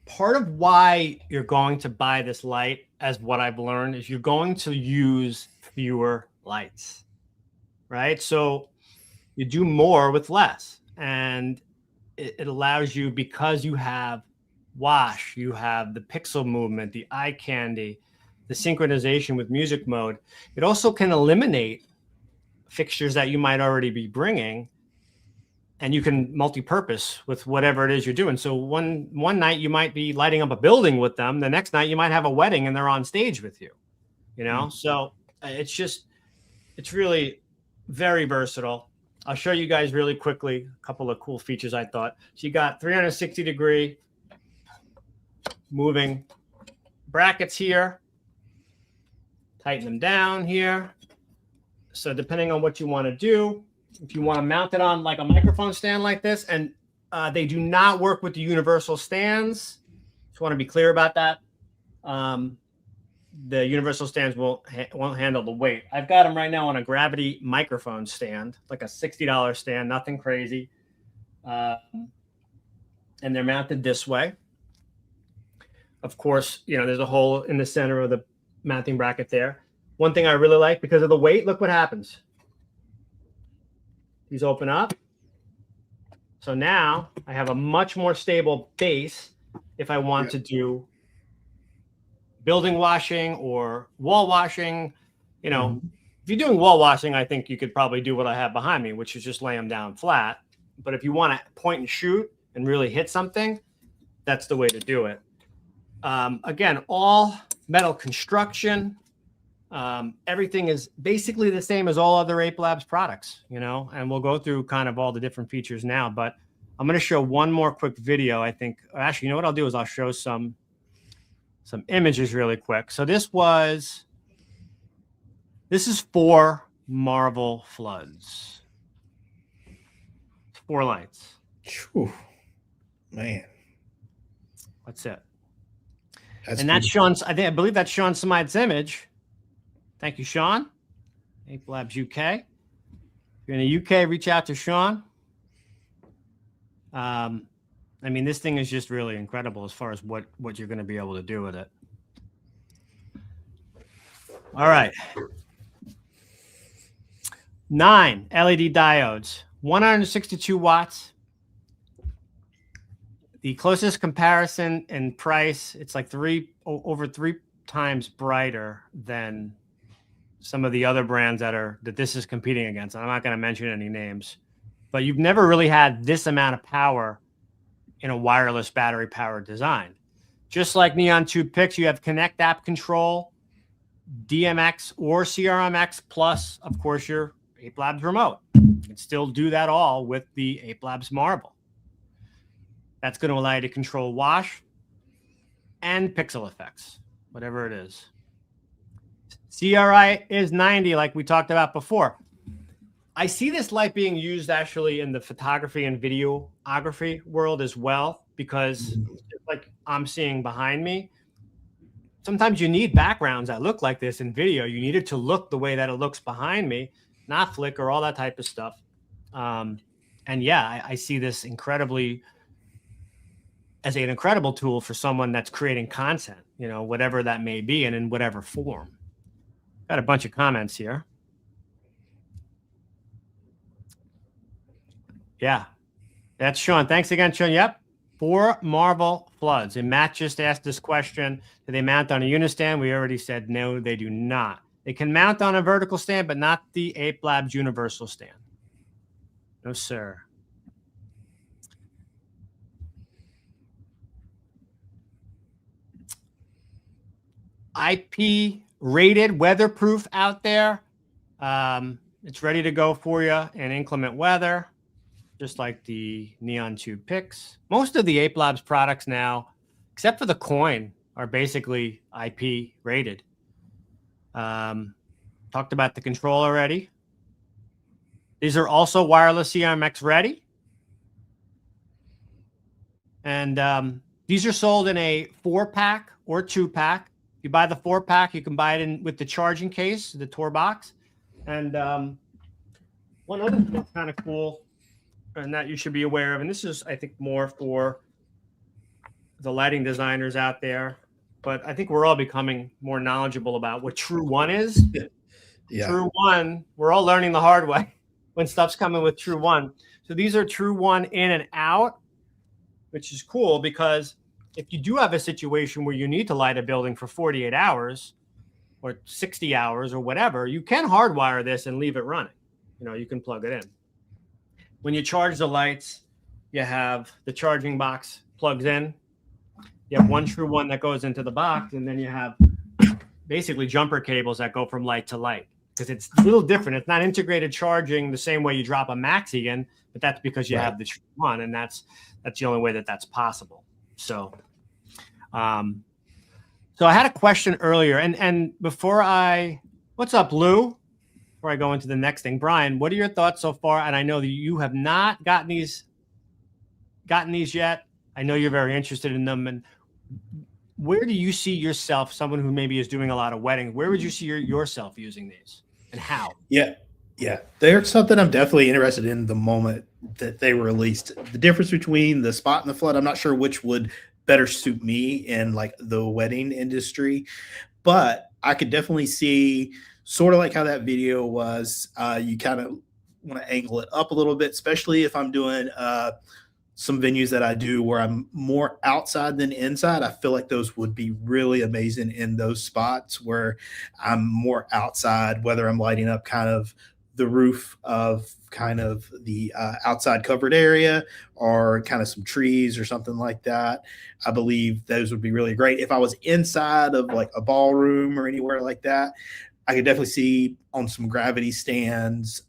part of why you're going to buy this light, as what I've learned, is you're going to use fewer lights, right? So you do more with less. And it allows you, because you have wash, you have the pixel movement, the eye candy, the synchronization with music mode. It also can eliminate fixtures that you might already be bringing, and you can multi-purpose with whatever it is you're doing. So one night you might be lighting up a building with them. The next night you might have a wedding and they're on stage with you, you know? So it's really very versatile. I'll show you guys really quickly a couple of cool features I thought. So you got 360-degree moving brackets here. Tighten them down here. So depending on what you want to do, if you want to mount it on like a microphone stand like this, and they do not work with the universal stands. Just want to be clear about that. The universal stands won't handle the weight. I've got them right now on a gravity microphone stand, like a $60 stand, nothing crazy. And they're mounted this way. Of course, you know, there's a hole in the center of the mounting bracket there. One thing I really like, because of the weight, look what happens. These open up. So now I have a much more stable base if I want to do building washing or wall washing. You know, if you're doing wall washing, I think you could probably do what I have behind me, which is just lay them down flat. But if you want to point and shoot and really hit something, that's the way to do it. Again, all metal construction. Everything is basically the same as all other Ape Labs products, you know, and we'll go through kind of all the different features now, but I'm going to show one more quick video. I think actually, you know what I'll do is I'll show some images really quick. So this is 4 Marvel floods, 4 lights. Whew. Man, That's it. that's And that's beautiful. Sean's, I believe that's Sean Smide's image. Thank you, Sean. Ape Labs UK. If you're in the UK, reach out to Sean. I mean, this thing is just really incredible as far as what you're going to be able to do with it. All right. 9 LED diodes, 162 watts. The closest comparison in price, it's like over 3 times brighter than some of the other brands that this is competing against. I'm not going to mention any names, but you've never really had this amount of power in a wireless battery powered design. Just like Neon Tube Pix, you have Connect app control, DMX or CRMX, plus, of course, your Ape Labs remote. You can still do that all with the Ape Labs Marble. That's going to allow you to control wash and pixel effects, whatever it is. CRI is 90, like we talked about before. I see this light being used actually in the photography and videography world as well, because like I'm seeing behind me, sometimes you need backgrounds that look like this in video. You need it to look the way that it looks behind me, not flicker, all that type of stuff. And yeah, I see this as an incredible tool for someone that's creating content, you know, whatever that may be and in whatever form. Got a bunch of comments here. Yeah, that's Sean. Thanks again, Sean. Yep. 4 Marvel floods. And Matt just asked this question. Do they mount on a unistand? We already said no, they do not. They can mount on a vertical stand, but not the Ape Labs universal stand. No, sir. IP rated, weatherproof out there. It's ready to go for you in inclement weather, just like the Neon Tube Pix. Most of the Ape Labs products now, except for the coin, are basically IP rated. Talked about the control already. These are also wireless CRMX ready. And these are sold in a 4-pack or 2-pack. If you buy the 4-pack, you can buy it in with the charging case, the Tor box. And one other thing that's kind of cool and that you should be aware of, and this is, I think, more for the lighting designers out there, but I think we're all becoming more knowledgeable about what True One is. Yeah. True One, we're all learning the hard way when stuff's coming with True One. So these are True One in and out, which is cool because if you do have a situation where you need to light a building for 48 hours or 60 hours or whatever, you can hardwire this and leave it running. You know, you can plug it in. When you charge the lights, you have the charging box plugs in. You have one True One that goes into the box, and then you have basically jumper cables that go from light to light, because it's a little different. It's not integrated charging the same way you drop a Maxi in, but that's because you have the True One, and that's the only way that that's possible. So, so I had a question earlier, and before what's up, Lou? before I go into the next thing. Brian, what are your thoughts so far? And I know that you have not gotten these yet. I know you're very interested in them. And where do you see yourself, someone who maybe is doing a lot of weddings, where would you see yourself using these and how? Yeah. They're something I'm definitely interested in the moment that they were released. The difference between the spot and the flood, I'm not sure which would better suit me in like the wedding industry, but I could definitely see sort of like how that video was. You kind of want to angle it up a little bit, especially if I'm doing some venues that I do where I'm more outside than inside. I feel like those would be really amazing in those spots where I'm more outside, whether I'm lighting up kind of the roof of kind of the outside covered area or kind of some trees or something like that. I believe those would be really great. If I was inside of like a ballroom or anywhere like that, I could definitely see on some gravity stands,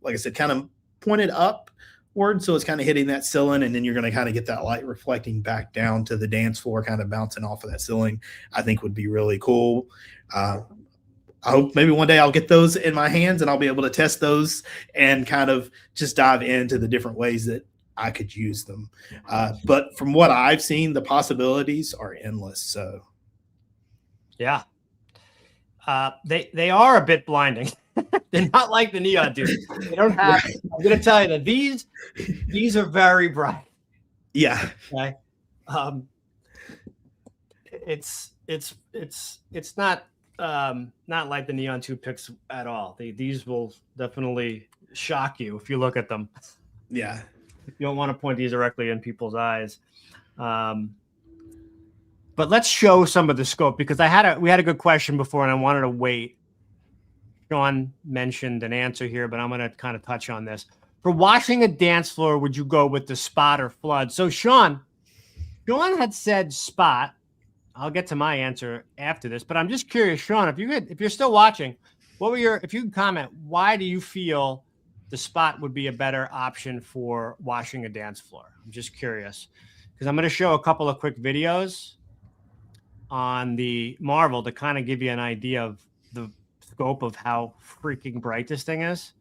like I said, kind of pointed upward. So it's kind of hitting that ceiling, and then you're going to kind of get that light reflecting back down to the dance floor, kind of bouncing off of that ceiling. I think would be really cool. I hope maybe one day I'll get those in my hands and I'll be able to test those and kind of just dive into the different ways that I could use them. But from what I've seen, the possibilities are endless. So, yeah, they are a bit blinding. They're not like the neon dudes. They don't have. Right. I'm going to tell you that these are very bright. Yeah. Okay. It's not. Not like the Neon 2 picks at all. These will definitely shock you if you look at them. Yeah. You don't want to point these directly in people's eyes. But let's show some of the scope, because we had a good question before and I wanted to wait. Sean mentioned an answer here, but I'm going to kind of touch on this. For washing a dance floor, would you go with the spot or flood? So Sean had said spot. I'll get to my answer after this, but I'm just curious, Sean, if you're still watching, if you can comment, why do you feel the spot would be a better option for washing a dance floor? I'm just curious, because I'm going to show a couple of quick videos on the Marvel to kind of give you an idea of the scope of how freaking bright this thing is.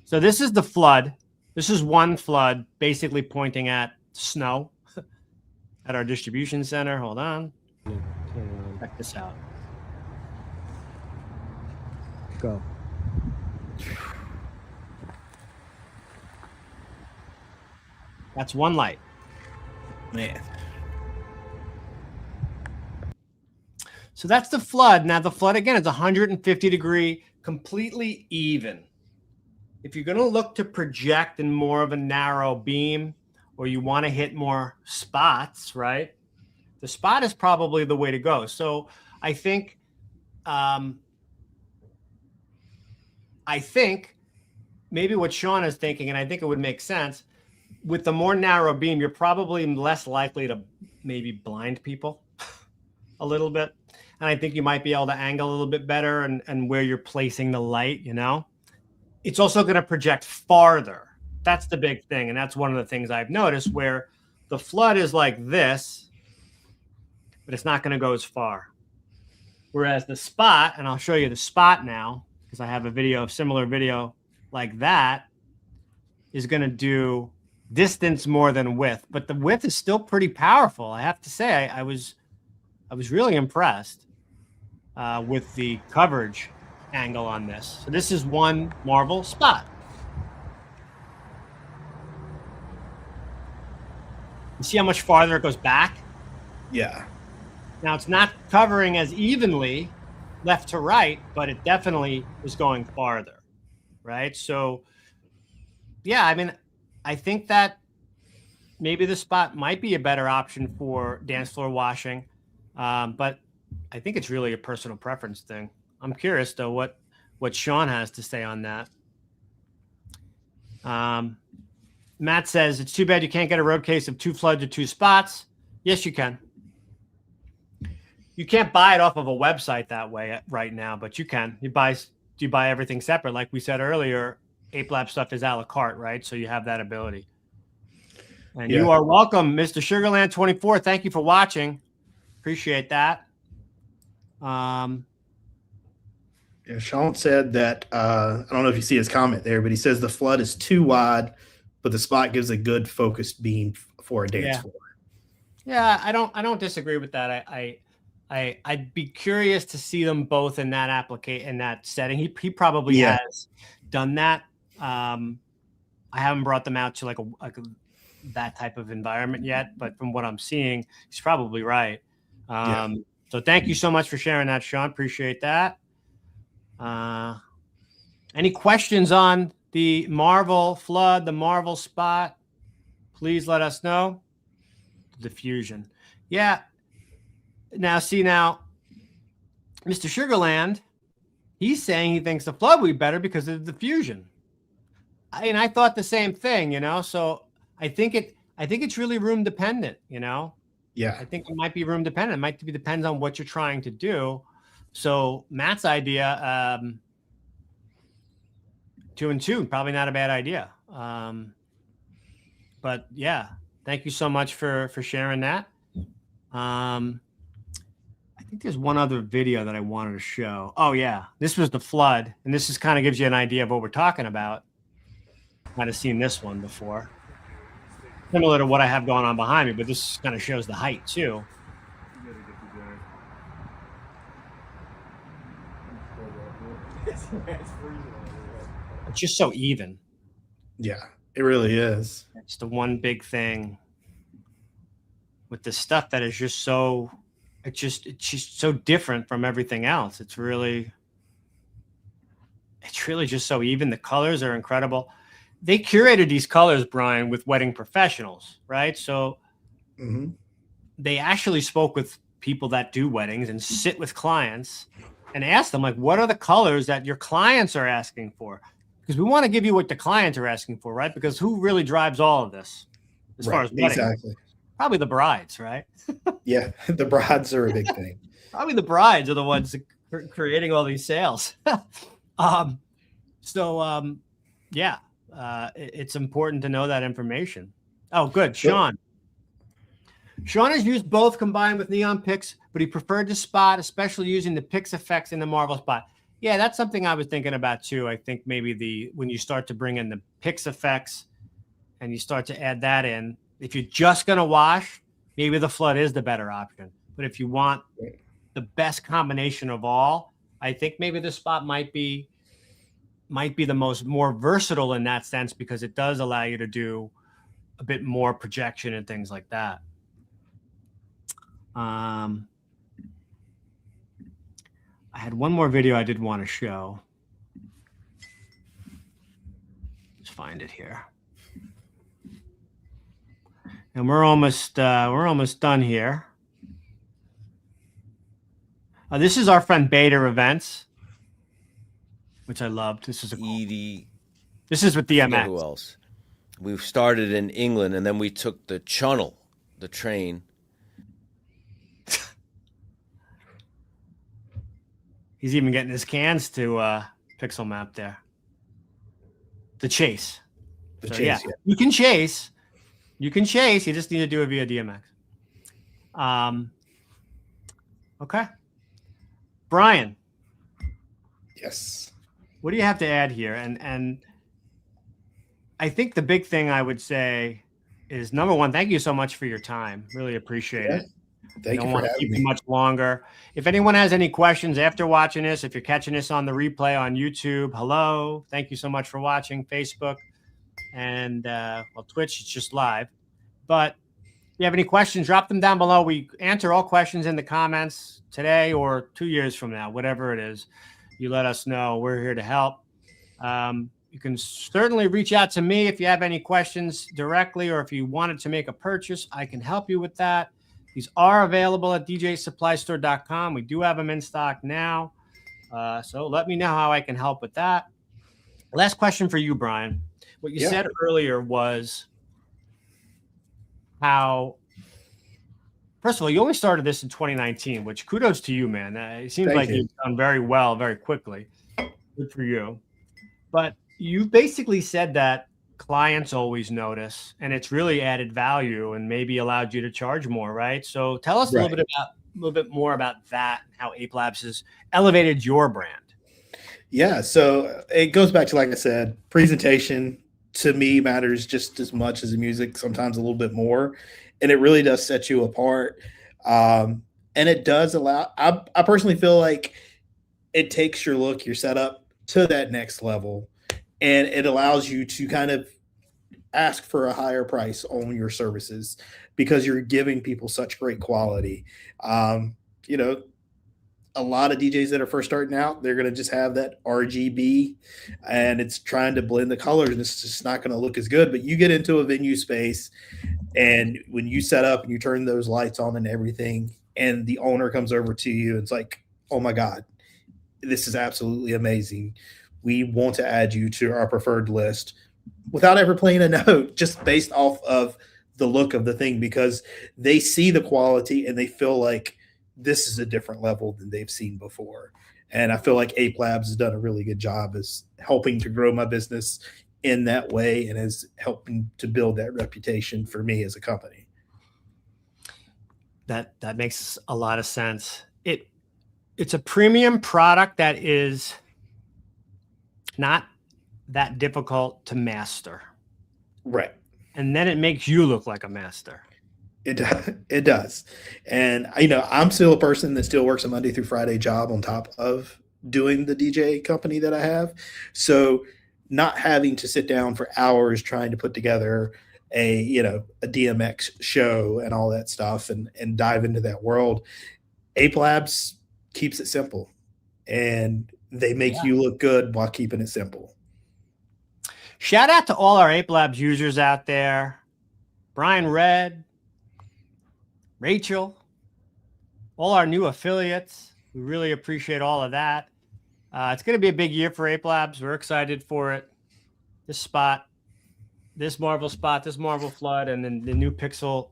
So this is the flood. This is one flood basically pointing at snow at our distribution center. Hold on. Check this out. Go. That's one light. Man. So that's the flood. Now the flood again is 150 degree, completely even. If you're going to look to project in more of a narrow beam, or you want to hit more spots, right? The spot is probably the way to go. So I think maybe what Sean is thinking, and I think it would make sense, with the more narrow beam, you're probably less likely to maybe blind people a little bit. And I think you might be able to angle a little bit better and where you're placing the light, It's also going to project farther. That's the big thing. And that's one of the things I've noticed, where the flood is like this, but it's not going to go as far. Whereas the spot, and I'll show you the spot now, because I have a similar video like that, is going to do distance more than width. But the width is still pretty powerful. I have to say, I was really impressed with the coverage angle on this. So this is one Marvel spot. You see how much farther it goes back? Yeah. Now, it's not covering as evenly left to right, but it definitely is going farther, right? So, yeah, I mean, I think that maybe the spot might be a better option for dance floor washing, but I think it's really a personal preference thing. I'm curious, though, what Sean has to say on that. Matt says, it's too bad you can't get a road case of 2 floods or 2 spots. Yes, you can. You can't buy it off of a website that way right now, but you can. You buy everything separate. Like we said earlier, Ape Labs stuff is a la carte, right? So you have that ability. And you are welcome, Mr. Sugarland 24. Thank you for watching. Appreciate that. Yeah, Yeah, Sean said that I don't know if you see his comment there, but he says the flood is too wide, but the spot gives a good focused beam for a dance Yeah. floor. Yeah, I don't disagree with that. I'd be curious to see them both in that in that setting. He probably Yeah. has done that. I haven't brought them out to like that type of environment yet, but from what I'm seeing, he's probably right. So thank you so much for sharing that, Sean. Appreciate that. Any questions on the Marvel flood, the Marvel spot? Please let us know. Diffusion. Yeah. Now, Mr. Sugarland, he's saying he thinks the flood would be better because of the diffusion. And I thought the same thing, so I think it's really room dependent, Yeah. I think it might be room dependent. It might depends on what you're trying to do. So Matt's idea, 2 and 2, probably not a bad idea. But yeah, thank you so much for sharing that. I think there's one other video that I wanted to show. Oh yeah, this was the flood, and this is kind of gives you an idea of what we're talking about. Might have seen this one before, similar to what I have going on behind me, but this kind of shows the height too. It's just so even. Yeah, it really is. It's the one big thing with the stuff that is just so, it's just so different from everything else. It's really just so even. The colors are incredible. They curated these colors, Brian, with wedding professionals, right? So they actually spoke with people that do weddings and sit with clients and ask them, like, what are the colors that your clients are asking for? Because we want to give you what the clients are asking for, right? Because who really drives all of this as far as weddings? Exactly. Probably the brides, right? Yeah, the brides are a big thing. Probably the brides are the ones creating all these sales. It's important to know that information. Oh, good. Sean. Sean has used both combined with Neon Pix, but he preferred the spot, especially using the Pix effects in the Marvel spot. Yeah, that's something I was thinking about too. I think maybe when you start to bring in the Pix effects and you start to add that in, if you're just going to wash, maybe the flood is the better option. But if you want the best combination of all, I think maybe the spot might be the more versatile in that sense, because it does allow you to do a bit more projection and things like that. I had one more video I did want to show. Let's find it here. And we're almost done here. This is our friend Beta Events, which I loved. This is this is with DMX. Who else? We started in England, and then we took the Channel, the train. He's even getting his cans to pixel map there. The chase. Yeah, you can chase. You can chase. You just need to do it via DMX. Okay. Brian. Yes. What do you have to add here? And I think the big thing I would say is, number one, thank you so much for your time. Really appreciate it. Thank you don't for want to having keep me. you much longer. If anyone has any questions after watching this, if you're catching this on the replay on YouTube, hello. Thank you so much for watching. Facebook and Twitch, it's just live. But if you have any questions, drop them down below. We answer all questions in the comments today or 2 years from now, whatever it is. You let us know. We're here to help. You can certainly reach out to me if you have any questions directly, or if you wanted to make a purchase, I can help you with that. These are available at djsupply.store.com. We do have them in stock now. So let me know how I can help with that. Last question for you, Brian. What you said earlier was how, first of all, you only started this in 2019, which kudos to you, man. It seems like you've done very well, very quickly. Good for you. But you basically said that clients always notice, and it's really added value and maybe allowed you to charge more, right? So tell us a little bit more about that, how Ape Labs has elevated your brand. Yeah, so it goes back to, like I said, presentation to me matters just as much as the music, sometimes a little bit more, and it really does set you apart. Um, and it does allow. I personally feel like it takes your look, your setup to that next level, and it allows you to kind of ask for a higher price on your services because you're giving people such great quality. Um, you know, a lot of DJs that are first starting out, they're going to just have that RGB and it's trying to blend the colors and it's just not going to look as good. But you get into a venue space and when you set up and you turn those lights on and everything, and the owner comes over to you, it's like, oh my God, this is absolutely amazing. We want to add you to our preferred list without ever playing a note, just based off of the look of the thing, because they see the quality and they feel like this is a different level than they've seen before. And I feel like Ape Labs has done a really good job as helping to grow my business in that way and is helping to build that reputation for me as a company. That makes a lot of sense. It's a premium product that is not that difficult to master. Right. And then it makes you look like a master. It does. And I'm still a person that still works a Monday through Friday job on top of doing the DJ company that I have. So not having to sit down for hours trying to put together a DMX show and all that stuff and dive into that world. Ape Labs keeps it simple and they make you look good while keeping it simple. Shout out to all our Ape Labs users out there. Brian Red, Rachel, all our new affiliates. We really appreciate all of that. It's going to be a big year for Ape Labs. We're excited for it. This spot, this Marvel spot, this Marvel Flood, and then the new Pixel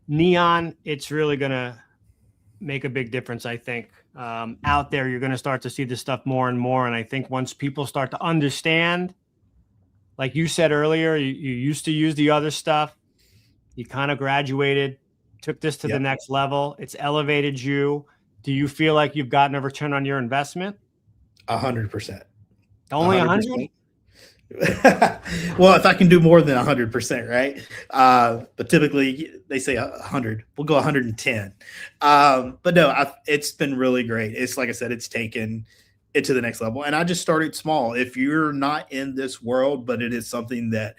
Neon. It's really going to make a big difference, I think. Out there, you're going to start to see this stuff more and more. And I think once people start to understand, like you said earlier, you used to use the other stuff. You kind of graduated, took this to the next level. It's elevated you. Do you feel like you've gotten a return on your investment? 100%. Only 100? Well, if I can do more than 100%, right? But typically they say 100. We'll go 110. But no, it's been really great. It's like I said, it's taken it to the next level. And I just started small. If you're not in this world, but it is something that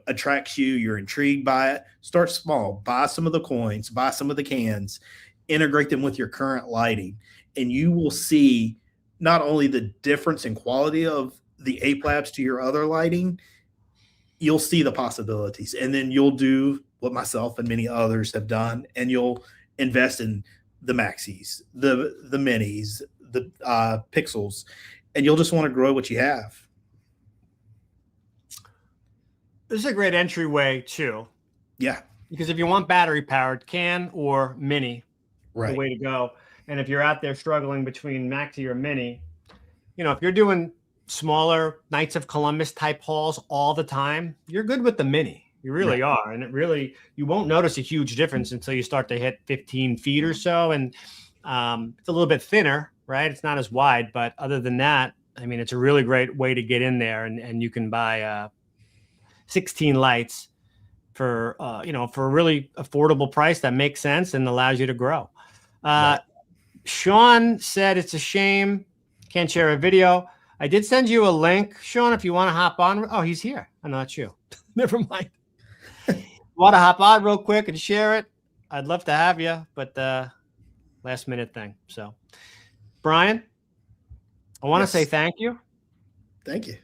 attracts you, you're intrigued by it, start small. Buy some of the coins, buy some of the cans, integrate them with your current lighting, and you will see not only the difference in quality of the Ape Labs to your other lighting, you'll see the possibilities. And then you'll do what myself and many others have done, and you'll invest in the Maxis, the Minis, the Pixels, and you'll just want to grow what you have. This is a great entryway too. Yeah. Because if you want battery powered, can or mini, right, the way to go. And if you're out there struggling between Maxi or mini, if you're doing smaller Knights of Columbus type hauls all the time, you're good with the mini. You really are. And you won't notice a huge difference until you start to hit 15 feet or so. And it's a little bit thinner, right? It's not as wide, but other than that, I mean, it's a really great way to get in there and you can buy 16 lights for for a really affordable price that makes sense and allows you to grow. Sean said it's a shame can't share a video. I did send you a link, Sean, if you want to hop on. Oh, he's here. I know that's you. Never mind. Want to hop on real quick and share it? I'd love to have you, but last minute thing. So, Brian, I want to say thank you. Thank you.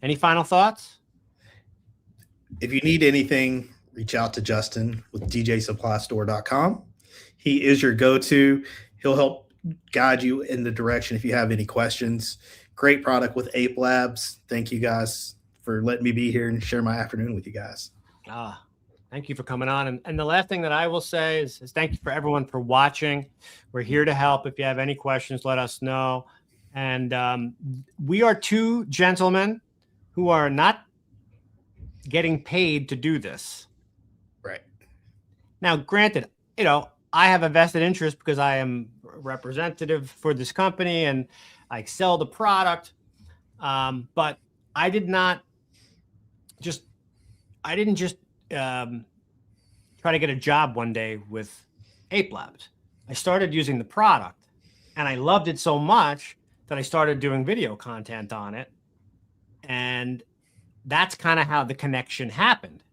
Any final thoughts? If you need anything, reach out to Justin with djsupply.store.com. He is your go-to. He'll help guide you in the direction if you have any questions. Great product with Ape Labs. Thank you guys for letting me be here and share my afternoon with you guys. Thank you for coming on. And the last thing that I will say is thank you for everyone for watching. We're here to help. If you have any questions, let us know. And we are two gentlemen who are not getting paid to do this. Right. Now, granted, I have a vested interest because I am representative for this company and I sell the product. But I did not just, I didn't just try to get a job one day with Ape Labs. I started using the product and I loved it so much that I started doing video content on it. And that's kind of how the connection happened.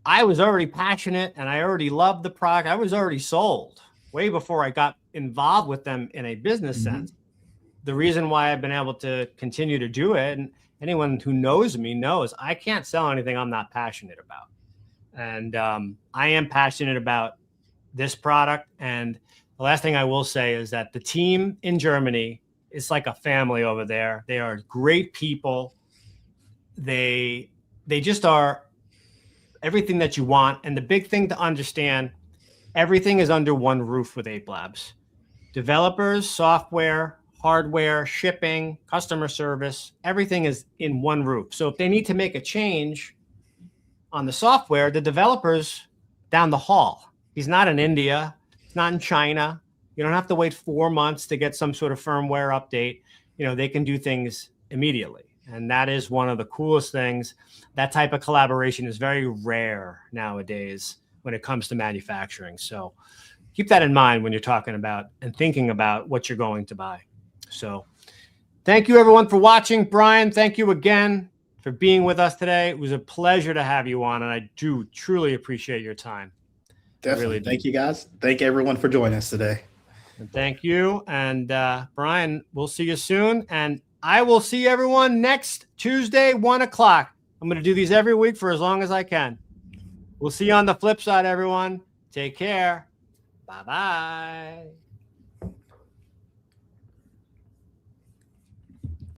I was already passionate and I already loved the product. I was already sold way before I got involved with them in a business sense. The reason why I've been able to continue to do it, and anyone who knows me knows, I can't sell anything I'm not passionate about. And I am passionate about this product. And the last thing I will say is that the team in Germany is like a family over there. They are great people. They just are everything that you want. And the big thing to understand, everything is under one roof with Ape Labs. Developers, software, hardware, shipping, customer service, everything is in one roof. So if they need to make a change on the software, the developer's down the hall. He's not in India. It's not in China. You don't have to wait 4 months to get some sort of firmware update. You know, they can do things immediately. And that is one of the coolest things. That type of collaboration is very rare nowadays when it comes to manufacturing. So keep that in mind when you're talking about and thinking about what you're going to buy. So thank you everyone for watching. Brian, thank you again for being with us today. It was a pleasure to have you on, and I do truly appreciate your time. Definitely. Really Thank you, guys. Thank everyone for joining us today. And thank you. And Brian, we'll see you soon. And I will see everyone next Tuesday, 1 o'clock. I'm going to do these every week for as long as I can. We'll see you on the flip side, everyone. Take care. Bye-bye.